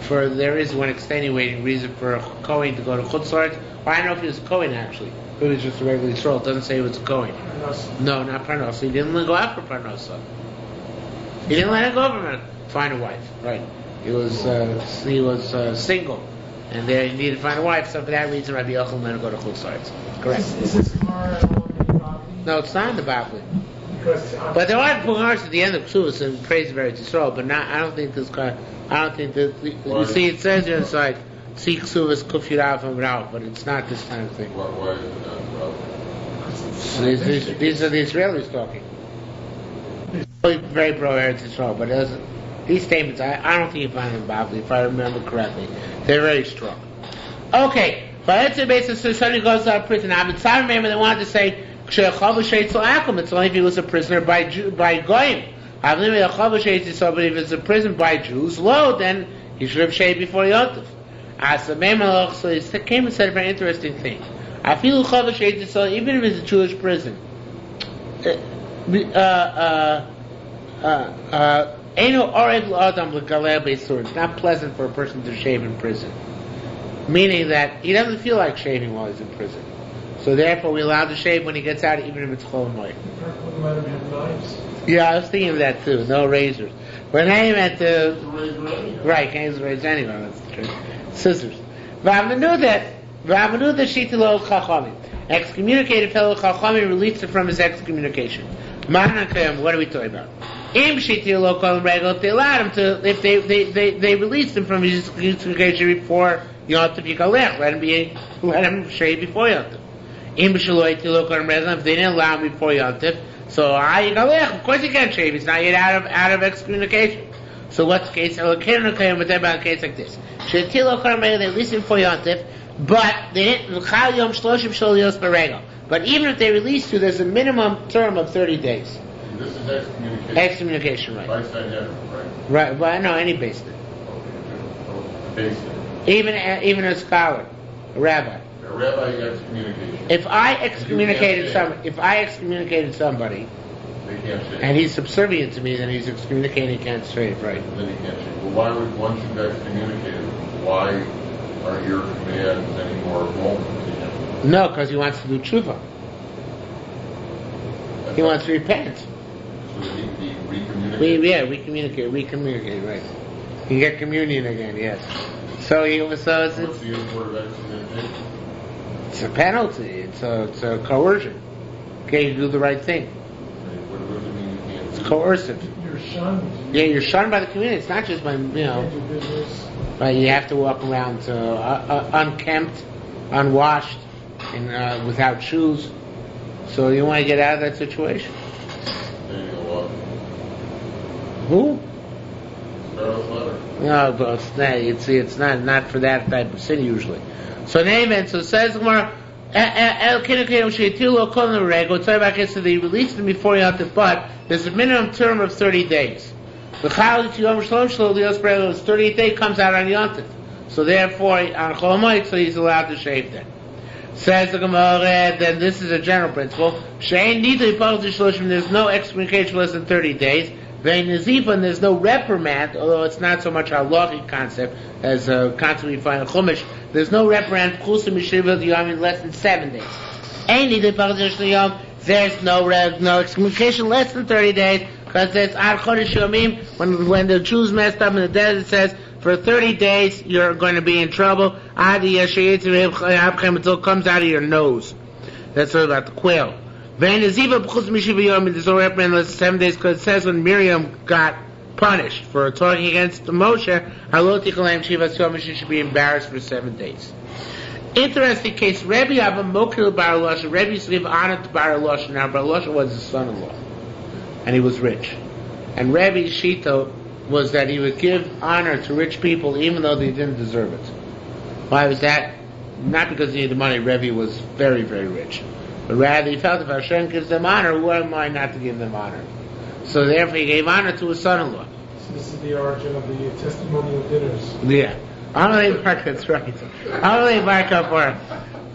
for there is one extenuating reason for a Kohen to go to Chutz La'aretz. Or I don't know if he was a Kohen actually. If it was just a regular Yisrael. It doesn't say he was a Kohen. No, not Parnosa. He didn't let him go out for Parnosa. He didn't let him go over to find a wife. Right. He was single. And there he needed to find a wife, so for that reason Rabbi Yochanan let him go to Chutz La'aretz. Correct. Is this Gemara on the Bavli? No, it's not in the Bavli. Because But there are Gemaras at the end of Ksuvas and praise of Eretz Yisrael, but not. I don't think that. You see, it says here inside, see Ksuvas Kufyirav and Rav, but it's not this kind of thing. Why is it not relevant? These are the Israelis talking. Very pro Eretz Yisrael, but these statements, I don't think you find them in Bavli, if I remember correctly. They're very strong. Okay, but let's say basically, so somebody goes out of prison. Now, but some remember they wanted to say, it's only if he was a prisoner by Goyim. But if it's a prison by Jews, then he should have shaved before Yontif. So he came and said a very interesting thing. Even if it's a Jewish prison, it's not pleasant for a person to shave in prison. Meaning that he doesn't feel like shaving while he's in prison. So therefore we're allowed to shave when he gets out, even if it's Chol Moed. Yeah, I was thinking of that too. No razors. But I meant right, can't use razors anyway. That's true. Scissors. Excommunicated fellow Chachamim released him from his excommunication. What are we talking about? If they allowed him to, if they released him from his excommunication before Yontif Yikalech, let him shave before Yontif. If they didn't allow him before Yontif, so of course he can't shave. He's not yet out of excommunication. So what's the case? But they're about a case like this. They released him before Yontif, but they didn't. But even if they released you, there's a minimum term of 30 days. This is excommunication. Excommunication, right? By Sanhedrin, right? Right. Well, no, any basement. Even a scholar, a rabbi. A rabbi excommunication. If I excommunicated somebody, they can't shave. and he's subservient to me, then he's excommunicating, he can't shave, right? Then he can't shave. Well, why would once you've excommunicated, why are your commands any more welcome to him? No, because he wants to do tshuva. He wants to repent. So that he recommunicate. Recommunicate, right. You can get communion again, yes. So What's the import of excommunication? it's a penalty. It's a coercion. Okay, you do the right thing. What does it mean you can't It's do? coercive. you're shunned. Yeah, you're shunned by the community. It's not just by Can't do business. Right, you have to walk around unkempt, unwashed, and without shoes. So you want to get out of that situation. Then you go up. Who? Pharaoh's letter. No, but it's not for that type of sin usually. So amen. So it says Gemara, El Kinukenu Sheitilu Kol Nerego. It's about case that they released them before Yontif, but there's a minimum term of 30 days. The Chal Yom Shalom Shlo Lios Brelo, his 30th day comes out on Yontif. So therefore, on Chol Moed, so he's allowed to shave then. Says the Gemara, then this is a general principle. Shein Nidli Pachti Shloshim, there's no excommunication for less than 30 days. Vein Nazifan, there's no reprimand, although it's not so much a halachic concept as a concept we find in Chumash. There's no reprimand, Chusim Yeshiva Yom in less than 7 days. Ein Nidli Pachti Shloshim, there's no excommunication less than 30 days, because it's Ad Chodesh Yomim, when the Jews messed up in the desert, it says, for 30 days, you're going to be in trouble. Until it comes out of your nose. That's all about the quail. There's no reprimand unless 7 days, because it says when Miriam got punished for talking against Moshe, she should be embarrassed for 7 days. Interesting case. Rebbe Abba Mokil Bar Losha. Rebbe used to give honor to Bar Losha. Now Bar Losha was his son-in-law, and he was rich. And Rebbe's shita was that he would give honor to rich people even though they didn't deserve it. Why was that? Not because he needed the money. Rebbe was very, very rich. But rather he felt if Hashem gives them honor, who am I not to give them honor? So therefore he gave honor to his son-in-law. So this is the origin of the testimonial dinners. Yeah. Amalei Bar, that's right. Amalei Bar Kapara.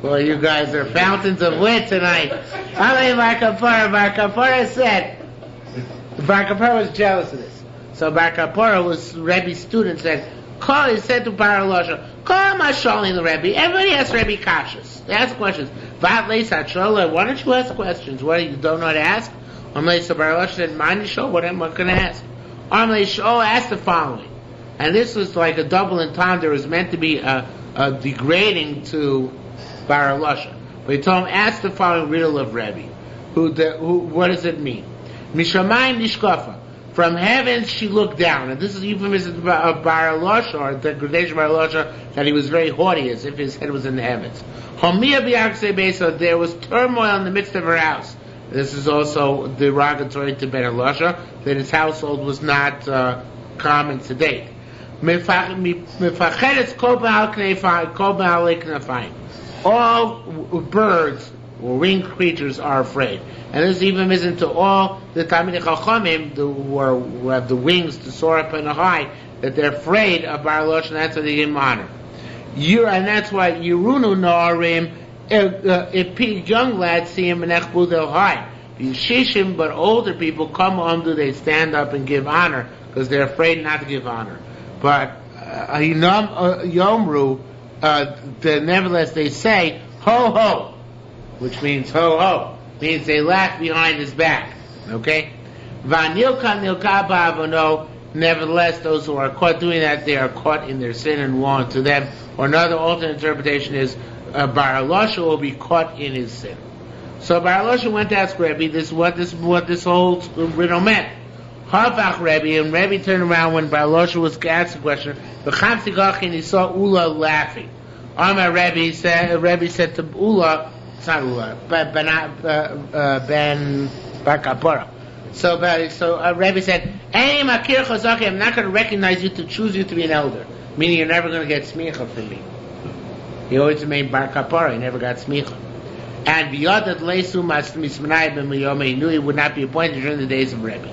Well, you guys are fountains of wit tonight. Amalei Bar Kapara. Bar Kapara said, Bar Kapara was jealous of this. So Bar Kapara was Rebbe's student, said, he said to Bar Elosha, call my Shalom the Rebbe. Everybody asks Rebbe kashas. They ask questions. Why don't you ask questions? What, you don't know how to ask? So Bar Elosha said, mind show, what am I going to ask? Asked the following. And this was like a double entendre. It was meant to be a degrading to Bar Elosha. But he told him, ask the following riddle of Rebbe. What does it mean? Mishamayim nishkafa. From heaven she looked down. And this is euphemism of Bar Elosha, or degradation of Bar Elosha, that he was very haughty, as if his head was in the heavens. There was turmoil in the midst of her house. This is also derogatory to Ben Elosha, that his household was not calm and sedate. All birds or winged creatures are afraid. And this even isn't to all the Talmidei Chachamim who have the wings to soar up in the high, that they're afraid of Bar Elosha, and that's why they give him honor. And that's why Yerunu Na'arim, if young lads see him in Echbu, they'll hide. Shishim, but older people come on, they stand up and give honor because they're afraid not to give honor. But Yomru, nevertheless they say ho ho, which means ho ho, means they laugh behind his back. Okay? Vanilka nilka ba'avono. Nevertheless, those who are caught doing that, they are caught in their sin and woe unto them. Or another alternate interpretation is Bar Elosha will be caught in his sin. So Bar Elosha went to ask Rebbe what this whole riddle meant. Havach Rebbe, and Rebbe turned around when Bar Elosha was asked the question. And he saw Ula laughing. Amar Rebbe said to Ula, it's not Ula, Ben Bar Kapara. So Rebbe said, I'm not going to recognize you to choose you to be an elder. Meaning you're never going to get smicha from me. He always remained Bar Kapara, he never got smicha. And Biyadat Leisu Mismanai Ben Miyome, he knew he would not be appointed during the days of Rebbe.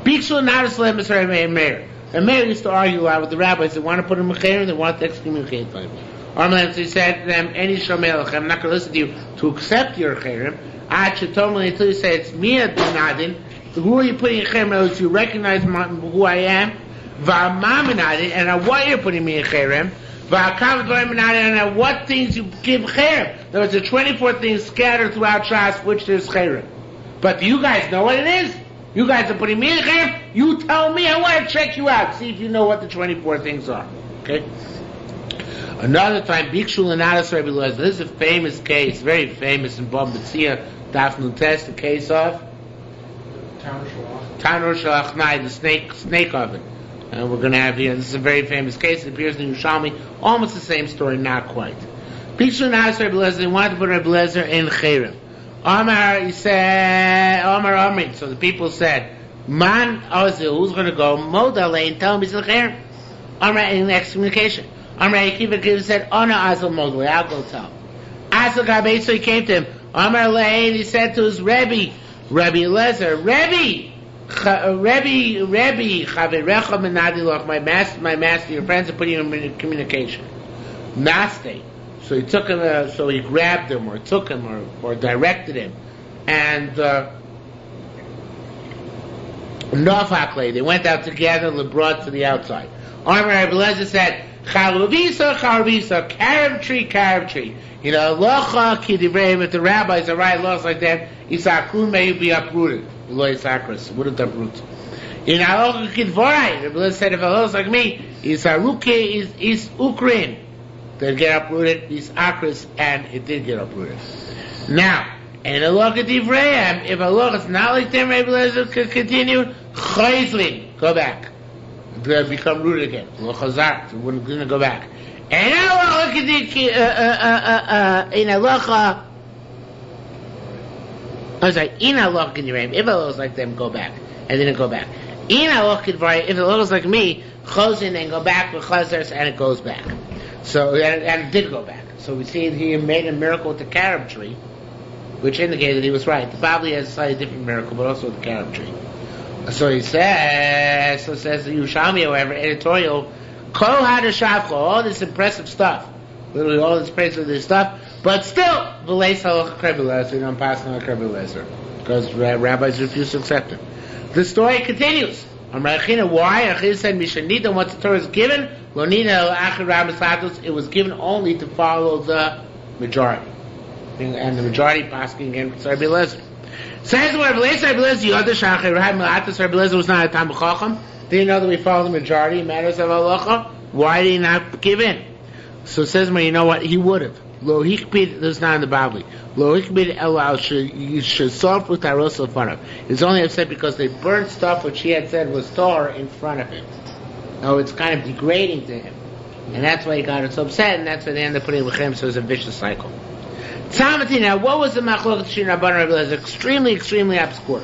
Bikshu Narislam is Meir. And Meir used to argue a lot with the rabbis. They want to put him in Chayrim, they want to excommunicate him. So he said to them, Any Shomelech, I'm not going to listen to you to accept your Chayrim. Until you say it's Mia Dinadin. Who are you putting in Chayrim? So you recognize who I am. Va'amaminadin, and why you're putting me in Chayrim. And what things you give Chayrim. There was 24 things scattered throughout Shas, which there's Chayrim. But do you guys know what it is? You guys are putting me in Chayrim. You tell me. I want to check you out. See if you know what the 24 things are. Okay? Another time, Bikshu Lanadas Rebbe Lezer. This is a famous case, very famous in Bava Metzia, Daf Nutes, the case of Tanur Shalachnai, the snake oven. And we're going to have here, this is a very famous case, it appears in Yerushalmi, almost the same story, not quite. Bikshu Lanadas Rebbe Lezer, they wanted to put Rebbe Lezer in Chayrim. Omar, he said, Omar Amrin, so the people said, Man Ozil, who's going to go? Modale, and tell him he's in Chayrim. Omar, in excommunication. Amar Yekiva said, Ona Azal Modale, I'll go tell. Azal Gabei, so he came to him. Amar Lein, he said to his Rebbe Lezer, Rebbe, Chavirecha Menadiloch, my master, your friends are putting you in communication. Naste. So he took him, so he grabbed him, or took him, or directed him. And, Nofakle, they went out together, brought to the outside. Amar Lezer said, Charubisa, carob tree. You know, locha kidivrei, if the rabbis are right, laws like that, Isakrun may be uprooted. Lo Isakris, wouldn't uproot. In alocha kidvorai, the Rebbe said, if a laws like me, Isaruke is ukrin. They'd get uprooted, is akris, and it did get uprooted. Now, in alocha divrei, if a law is not like them, Rebbe could continue, chayzlin, go back. To become rooted again. Lo chazar, so we're going to go back. And now look at in halacha. I was like, in halacha in your aim. If Allah was like them, go back, and then go back. If it looks like me, chozin and go back with chazers, and it goes back. So and it did go back. So we see he made a miracle with the carob tree, which indicated he was right. The Bible has a slightly different miracle, but also with the carob tree. So he says, the Yerushalmi, however, editorial, Kol Hadashavcha, all this impressive stuff, literally all this praise of this stuff, but still, V'leis halacha Rabbi Eliezer, we don't pass on Rabbi Eliezer, because rabbis refuse to accept it. The story continues. Why? Achina said, Mishanita, once the Torah is given, Lonina Achir Rabbis, it was given only to follow the majority. And the majority passing against Rabbi Eliezer. Says what Rabbi Eliezer, Yoda Shachar Rabbi Eliezer was not a Talmid Chacham. Did he know that we follow the majority in matters of halacha? Why did he not give in? So it says, you know what? He would have. Lo hikbid, this is not in the Bible. Lo hikbid elal shesaf utaros in front of him. He's only upset because they burned stuff which he had said was Torah in front of him. Oh, it's kind of degrading to him. And that's why he got so upset, and that's why they ended up putting him with him, so it's a vicious cycle. Tamati, now what was the machlok between Rabban and Rabbi Eliezer? Extremely obscure.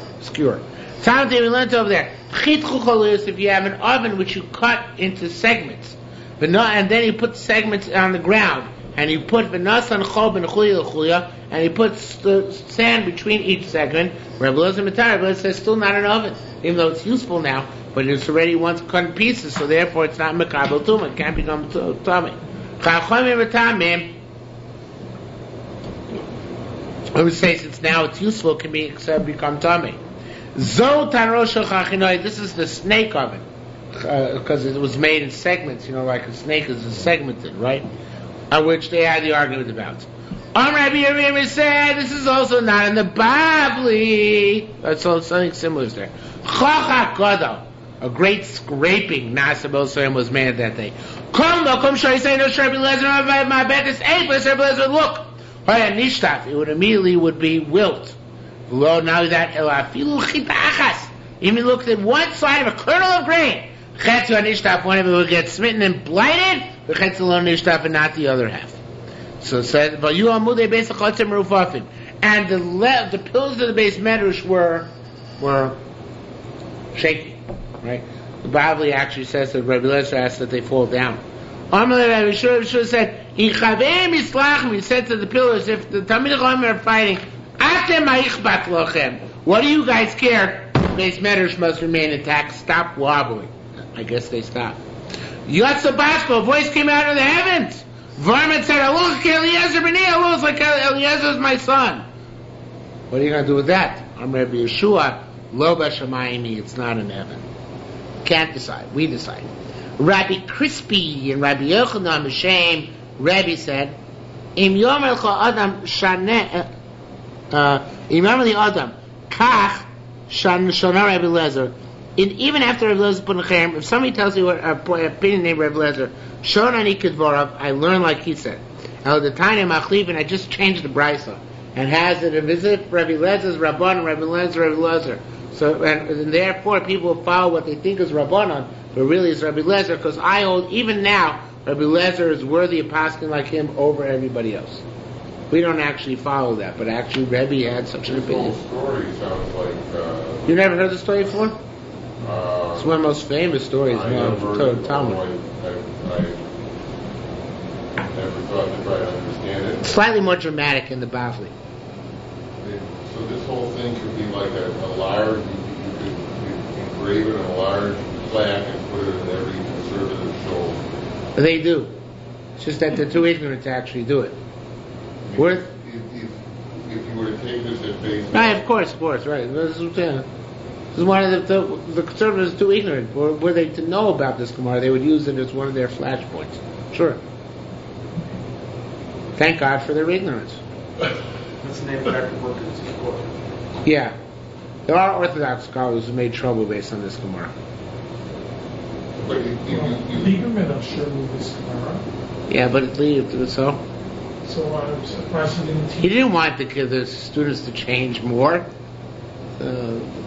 Tamati, we learned over there. If you have an oven which you cut into segments, and then you put segments on the ground, and you put v'nasan chol ben chuya, and you put sand between each segment. Rabbi Eliezer says still not an oven, even though it's useful now, but it's already once cut in pieces, so therefore it's not mekabel tumah. It can't become tummy. I would say since now it's useful, it can become tummy. This is the snake oven, because it was made in segments, like a snake is segmented, right? Which they had the argument about. Rabbi Yerim said this is also not in the Bavli. So something similar is there. Chachak Gadol, a great scraping Nasabel Soyam was made that day. Look, it would immediately be wilt. Now that even looked at one side of a kernel of grain, one of it would get smitten and blighted, and not the other half. So it said, and the pillars of the base medrash were shaky, right? The Bible actually says that Rabbi Eliezer asked that they fall down. Rabbi should have said, he said to the pillars, if the Talmid Chacham are fighting, what do you guys care? The base medrash must remain intact. Stop wobbling. I guess they stopped. Yatzabasko, a voice came out of the heavens. Varmint said, look, Eliezer b'nei, looks like Eliezer is my son. What are you going to do with that? I'm Rabbi Yeshua, lo b'shamayim, it's not in heaven. Can't decide. We decide. Rabbi Crispy and Rabbi Yochanan Mishem, Rabbi said, Im yomer l'cha adam shaneh, Im yomer li adam, kach shana Rabbi Eliezer. Even after Rabbi Eliezer put in cherem, if somebody tells you what opinion named Rabbi Eliezer, shonani kedvorav, I learn like he said. Now the tiny machlif, and I just changed the brisa, and has it a visit Rabbi Eliezer, Rabban, Rabbi Eliezer. So and therefore people will follow what they think is Rabbanon, but really it's Rabbi Eliezer, because I hold even now Rabbi Eliezer is worthy of passing like him over everybody else. We don't actually follow that, but actually Rebbe had such an opinion. The whole story sounds like. You never heard the story before? It's one of the most famous stories in the Talmud. I never thought to try to understand it. Slightly more dramatic in the Bavli. So this whole thing could be like a large, you could engrave it on a large plaque and put it in every conservative show. They do. It's just that they're too ignorant to actually do it. Worth? If you were to take this at face value. Right, of course, right. This is one of the conservatives too ignorant. Were they to know about this Gemara, they would use it as one of their flashpoints. Sure. Thank God for their ignorance. What's the name of that book in this book? Yeah. There are Orthodox scholars who made trouble based on this Gemara. But Lieberman, I'm sure, knew this Gemara. Yeah, but it leaves so. So I'm surprised he didn't teach. He didn't want the students to change more.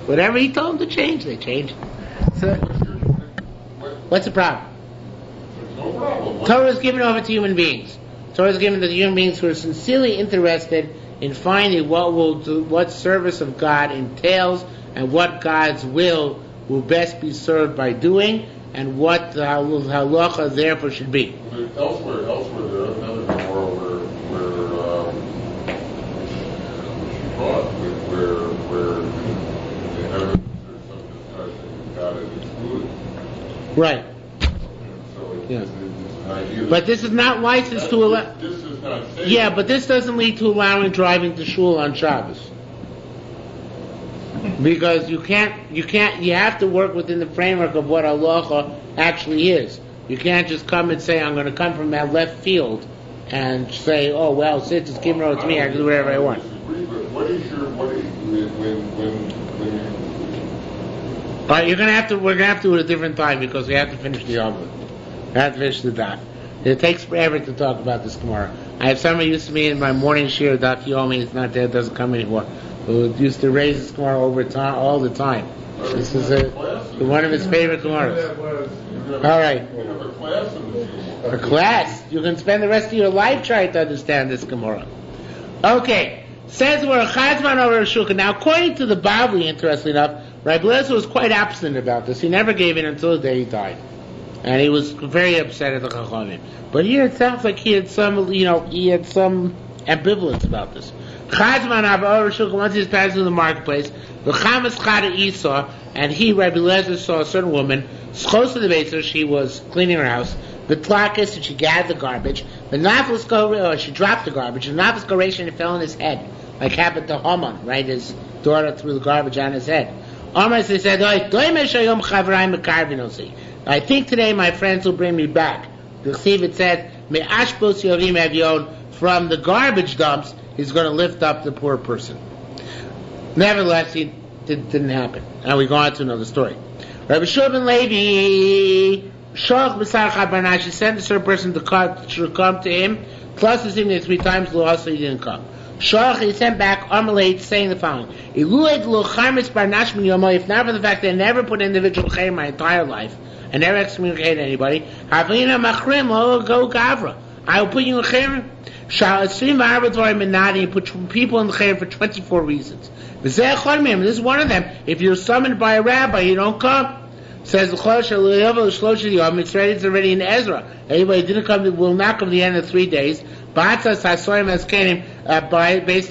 Whatever he told them to change, they changed. So, what's the problem? there's no problem. Torah is given over to human beings. Torah is given to the human beings who are sincerely interested in finding what service of God entails and what God's will will best be served by doing, and what the halacha therefore should be. Elsewhere, there is another Gemara where she taught where they have some discussion about it excluded. Right. So it's Yeah. an idea. But this is not licensed to allow. This is not safe. Yeah, but this doesn't lead to allowing driving to shul on Shabbos. Because you have to work within the framework of what halacha actually is. You can't just come and say, I'm going to come from that left field and say, oh, well, since it's given over to me, I can do whatever I want. Disagree, but when All right, we're going to have to do it at a different time because we have to finish the argument. We have to finish the daf. It takes forever to talk about this tomorrow. I have somebody used to be in my morning shiur, Daf Yomi, it's not there, it doesn't come anymore. Who used to raise this Gemara all the time. This is one of his favorite Gemaras. All right. we have a class in this. A class. You can spend the rest of your life trying to understand this Gemara. Okay. Says we're a chazman over a shulchan. Now, according to the Bavli, interestingly enough, Rabbi Eliezer was quite abstinent about this. He never gave in until the day he died. And he was very upset at the Chachamim. But here it sounds like he had some ambivalence about this. Chazman over shulchan, once he was passing through the marketplace, the Chamas Chada Esau, and he, Rabbi Eliezer, saw a certain woman, close to the base, she was cleaning her house, the tlakis, and she gathered the garbage, the naflis she dropped the garbage, and the naflis goration, it fell on his head, like happened to Haman, right? His daughter threw the garbage on his head. Almost he said, I think today my friends will bring me back. The Chsiv, it said, from the garbage dumps, he's going to lift up the poor person. Nevertheless, it didn't happen. Now we go on to another story. Rabbi Shua ben Levi, Shalach b'sar chad barnash, he sent a certain person to come to him, plus his evening 3 times, also he didn't come. Shalach, he sent back Amaleit, saying the following: if not for the fact that I never put individual chayim my entire life, I never excommunicated anybody, I will put you in chayim. You put people in the chayim for 24 reasons. This is one of them. If you're summoned by a rabbi, you don't come. Says it's already in Ezra. Anybody who didn't come will not come to the end of 3 days. Based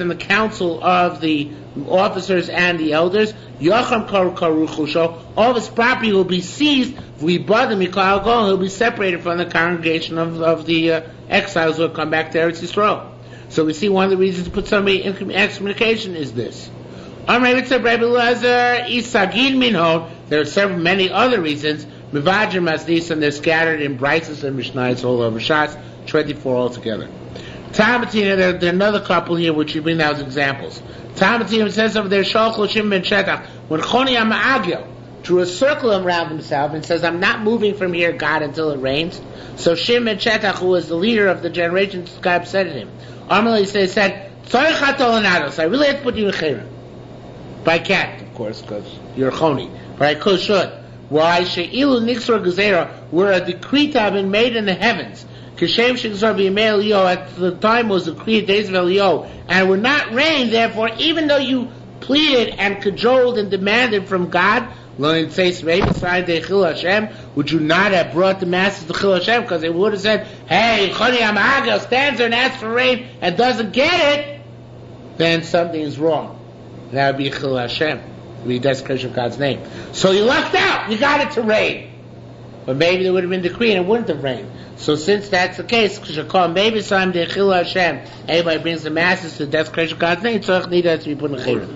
on the council of the officers and the elders, all of his property will be seized. He'll be separated from the congregation of the exiles who will come back to Eretz Yisrael. So we see one of the reasons to put somebody in excommunication is this. There are many other reasons. And they're scattered in Brises and Mishnayos all over Shas, 24 altogether. Tamatina, there are another couple here which you bring out as examples. Tamatina says over there, when Choni Amagio drew a circle around himself and says, I'm not moving from here, God, until it rains. So Shim ben Shetach, who was the leader of the generation, got upset at him. Amalei said, I really have to put you in chayrim. But I can't, of course, because you're Choni. But I should. Why? She'ilu nixor gezerah, where a decree had been made in the heavens. Kishem shekzor b'yimei Elio, at the time was the decree of days of Elio, and it would not rain. Therefore, even though you pleaded and cajoled and demanded from God, would you not have brought the masses to Chil Hashem? Because they would have said, hey, Choni Amagel stands there and asks for rain and doesn't get it, then something is wrong. That would be Chil Hashem. It would be desecration of God's name. So you lucked out. You got it to rain. But maybe there would have been decree and it wouldn't have rained. So since that's the case, maybe some de Chil Hashem, everybody brings the masses to the desecration of God's name, so it needs to be put in the Chil.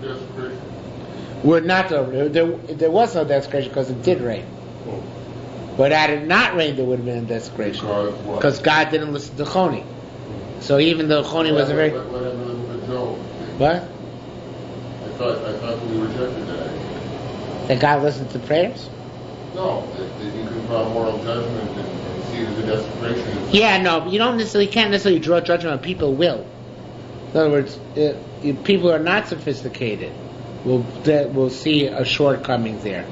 We're not over. There was no desecration because it did rain. But had it not rained, there would have been a desecration. Because God didn't listen to Choni. So even though Choni was a very... What? I thought we rejected that. That God listened to prayers? No, that you can draw moral judgment and see it as a desecration. Yeah, no, but you can't necessarily draw judgment on people will. In other words, people who are not sophisticated will see a shortcoming there.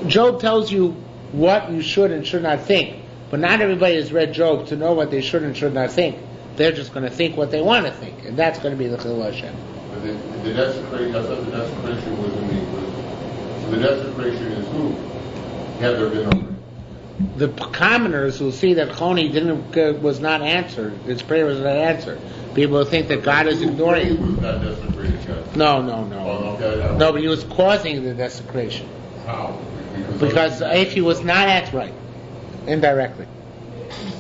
Job tells you what you should and should not think, but not everybody has read Job to know what they should and should not think. They're just going to think what they want to think, and that's going to be the Chil Hashem. The desecration, I thought the desecration was in the So the desecration is who? Had there been already? The commoners will see that Choni was not answered. His prayer was not answered. People will think that God is ignoring He him. was not desecrated, God. No. Oh, okay. No, but he was causing the desecration. How? Because if he was not answered, right, indirectly.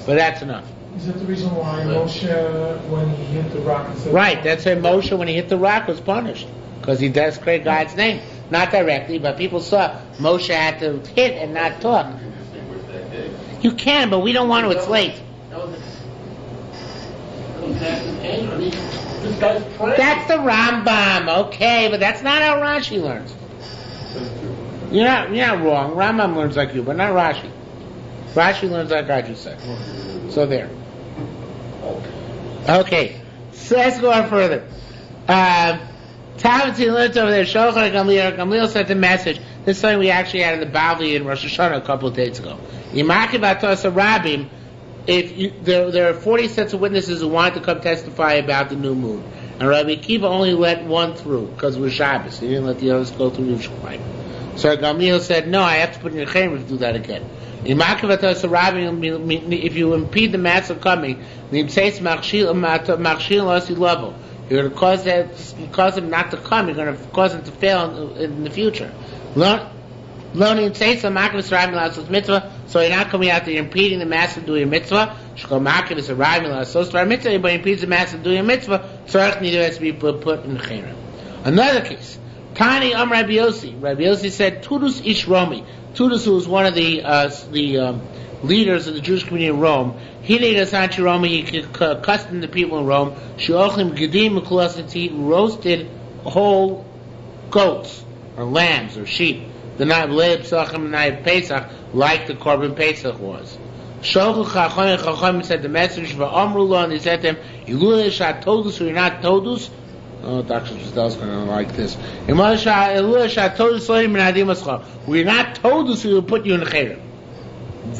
But that's enough. Is that the reason why Moshe, when he hit the rock, and said, Right, that's why Moshe, when he hit the rock, was punished. Because he desecrated God's name. Not directly, but people saw Moshe had to hit and not talk. You can distinguish that day. You can, but we don't want to. It's late. This guy's praying. That's the Rambam, okay, but that's not how Rashi learns. You're not wrong. Rambam learns like you, but not Rashi. Rashi learns like I just said. So there. Okay, so let's go on further. Tavati learns over there. Shulchan Gamliel sent a message. This is something we actually had in the Bavli in Rosh Hashanah a couple of days ago. Yimakiv Atosa Rabim. There are 40 sets of witnesses who wanted to come testify about the new moon, and Rabbi Akiva only let one through because it was Shabbos. He didn't let the others go through Yerushalmi. So Gamliel said, "No, I have to put in your chayim to do that again." If you impede the mass of coming, you're going to cause him not to come. You're going to cause him to fail in the future. So you're not coming out there, you're impeding the mass of doing a mitzvah. Anybody impedes the mass of doing a mitzvah, has to be put in the chayim. Another case. Tani Rabbi Yossi. Rabbi Yossi said, Tudus Ish Romi. Tudus, who was one of the leaders of the Jewish community in Rome, he accustomed the people in Rome, to eat roasted whole goats, or lambs, or sheep, the night of Pesach, like the Korban Pesach was. Chacham said the message for Amrullah, and they said to him, Todus, you're not Todus. Oh, Dr. Gisdelle's going to like this. We're not Todus, we will put you in the Chayrim.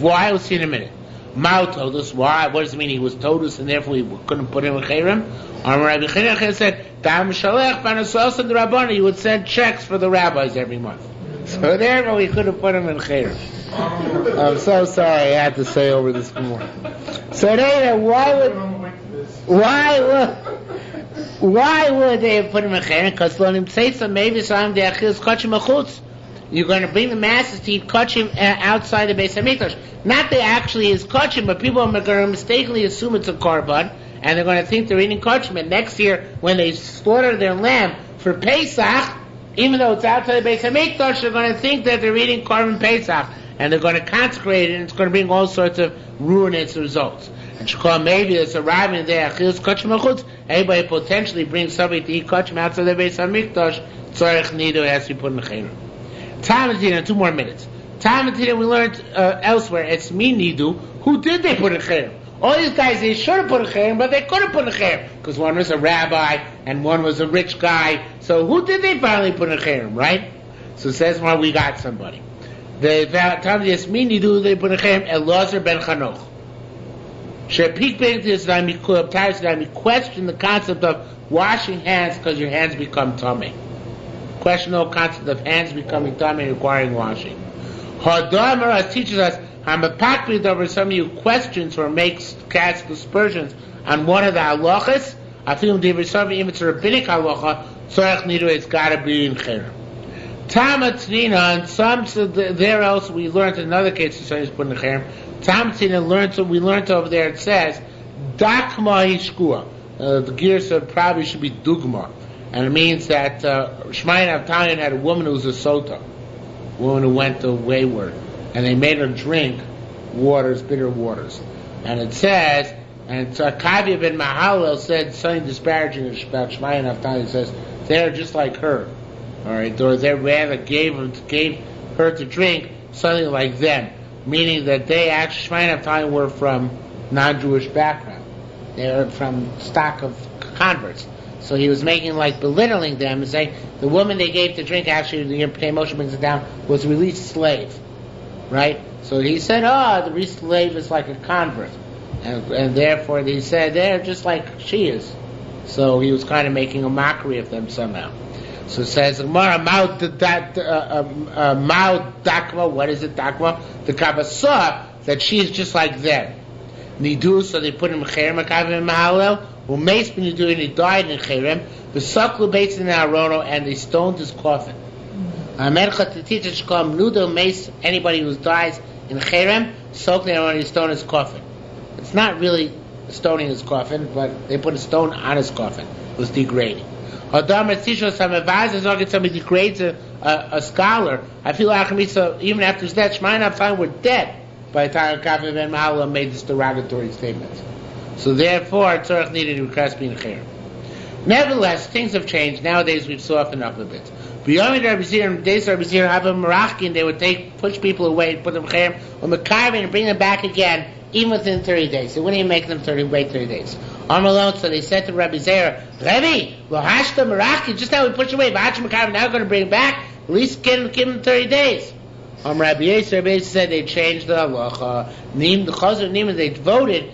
Why? We'll see in a minute. Mao Todus, why? What does it mean? He was Todus and therefore we couldn't put him in Chayrim? Rabbi Chanech said, you would send checks for the rabbis every month. So therefore we couldn't put him in Chayrim. I'm so sorry I had to say over this morning. So then, why would they have put him in Chayrim? Because you're going to bring the masses to eat kachim outside the Beis HaMikdash. Not that actually is kachim, but people are going to mistakenly assume it's a korban, and they're going to think they're eating kachim. And next year, when they slaughter their lamb for Pesach, even though it's outside the Beis HaMikdash, they're going to think that they're eating korban Pesach, and they're going to consecrate it, and it's going to bring all sorts of ruinous results. And Shekol, maybe it's arriving there, anybody potentially brings somebody to eat kachim outside the Beis HaMikdash, tzarech nido, has to be put in the chayrim. Tamatina, 2 more minutes. Tamatina, we learned elsewhere, it's me nidu, who did they put in chayrim? All these guys, they should have put in chayrim, but they couldn't put in chayrim, because one was a rabbi, and one was a rich guy, so who did they finally put in chayrim, right? So it says, well, we got somebody. The Tamatina, it's me nidu, they put in chayrim, Elazar ben Chanoch. Shepik we question the concept of washing hands because your hands become tummy. Question the whole concept of hands becoming tummy and requiring washing. Hadamar teaches us Hamapakbid over some of you questions or cast aspersions on one of the halachas. I feel if it's a rabbinic halacha, tzarech nidu, it's got to be in chayrim. Tamatzina, and some there else we learned in another case somebody's put in the chayrim. Tamatzina we learned over there. It says dakma hishkua. The gear said probably should be dugma, and it means that Shemayin Avtalion had a woman who was a sota, a woman who went wayward, and they made her drink bitter waters. And it says, and Kavya ben Mahalel said something disparaging about Shemayin Avtalion. It says they're just like her, all right, or they rather gave her to drink something like them. Meaning that they actually, Shemayin Avtalion were from non-Jewish background. They were from stock of converts. So he was belittling them and saying, the woman they gave to drink, actually, the Moshe brings it down, was a released slave. Right? So he said, the released slave is like a convert. And therefore he said, they're just like she is. So he was kind of making a mockery of them somehow. So it says, Gemara, Mao Dakma, what is it, Dakma? The Kabbah saw that she is just like them. Nidu, so they put him in Cherem, Akavim Mahalel, who Mace when Nidu, and he died in Cherem, the Saklu Bates in Arono, and they stoned his coffin. Amercha Titita Shkam Nudo Mace, anybody who dies in Cherem, Sokli Arono, he stoned his coffin. It's not really stoning his coffin, but they put a stone on his coffin. It was degrading. Somebody degrades a scholar. I feel like even after his death, Shemayin Afan were dead by the time Kavim ben Mahala made this derogatory statement. So therefore, Tzorach needed to request being Cherem. Nevertheless, things have changed. Nowadays, we've softened up a bit. Beyond Rabbi Zir, days Rabbi Zir have a Merachkin, they would push people away and put them Cherem, or Mekayim and bring them back again, even within 30 days. They wouldn't even make them wait 30 days. Alone, so they said to Rabbi Zera, Rebbe, Lohashta Merachkin, just how we push away, now we're going to bring them back, at least give them 30 days. Rabbi Yisrael said they changed the halacha. The Chazar Nim, they voted,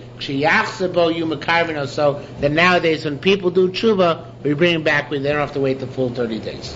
so that nowadays when people do tshuva, we bring them back, they don't have to wait the full 30 days.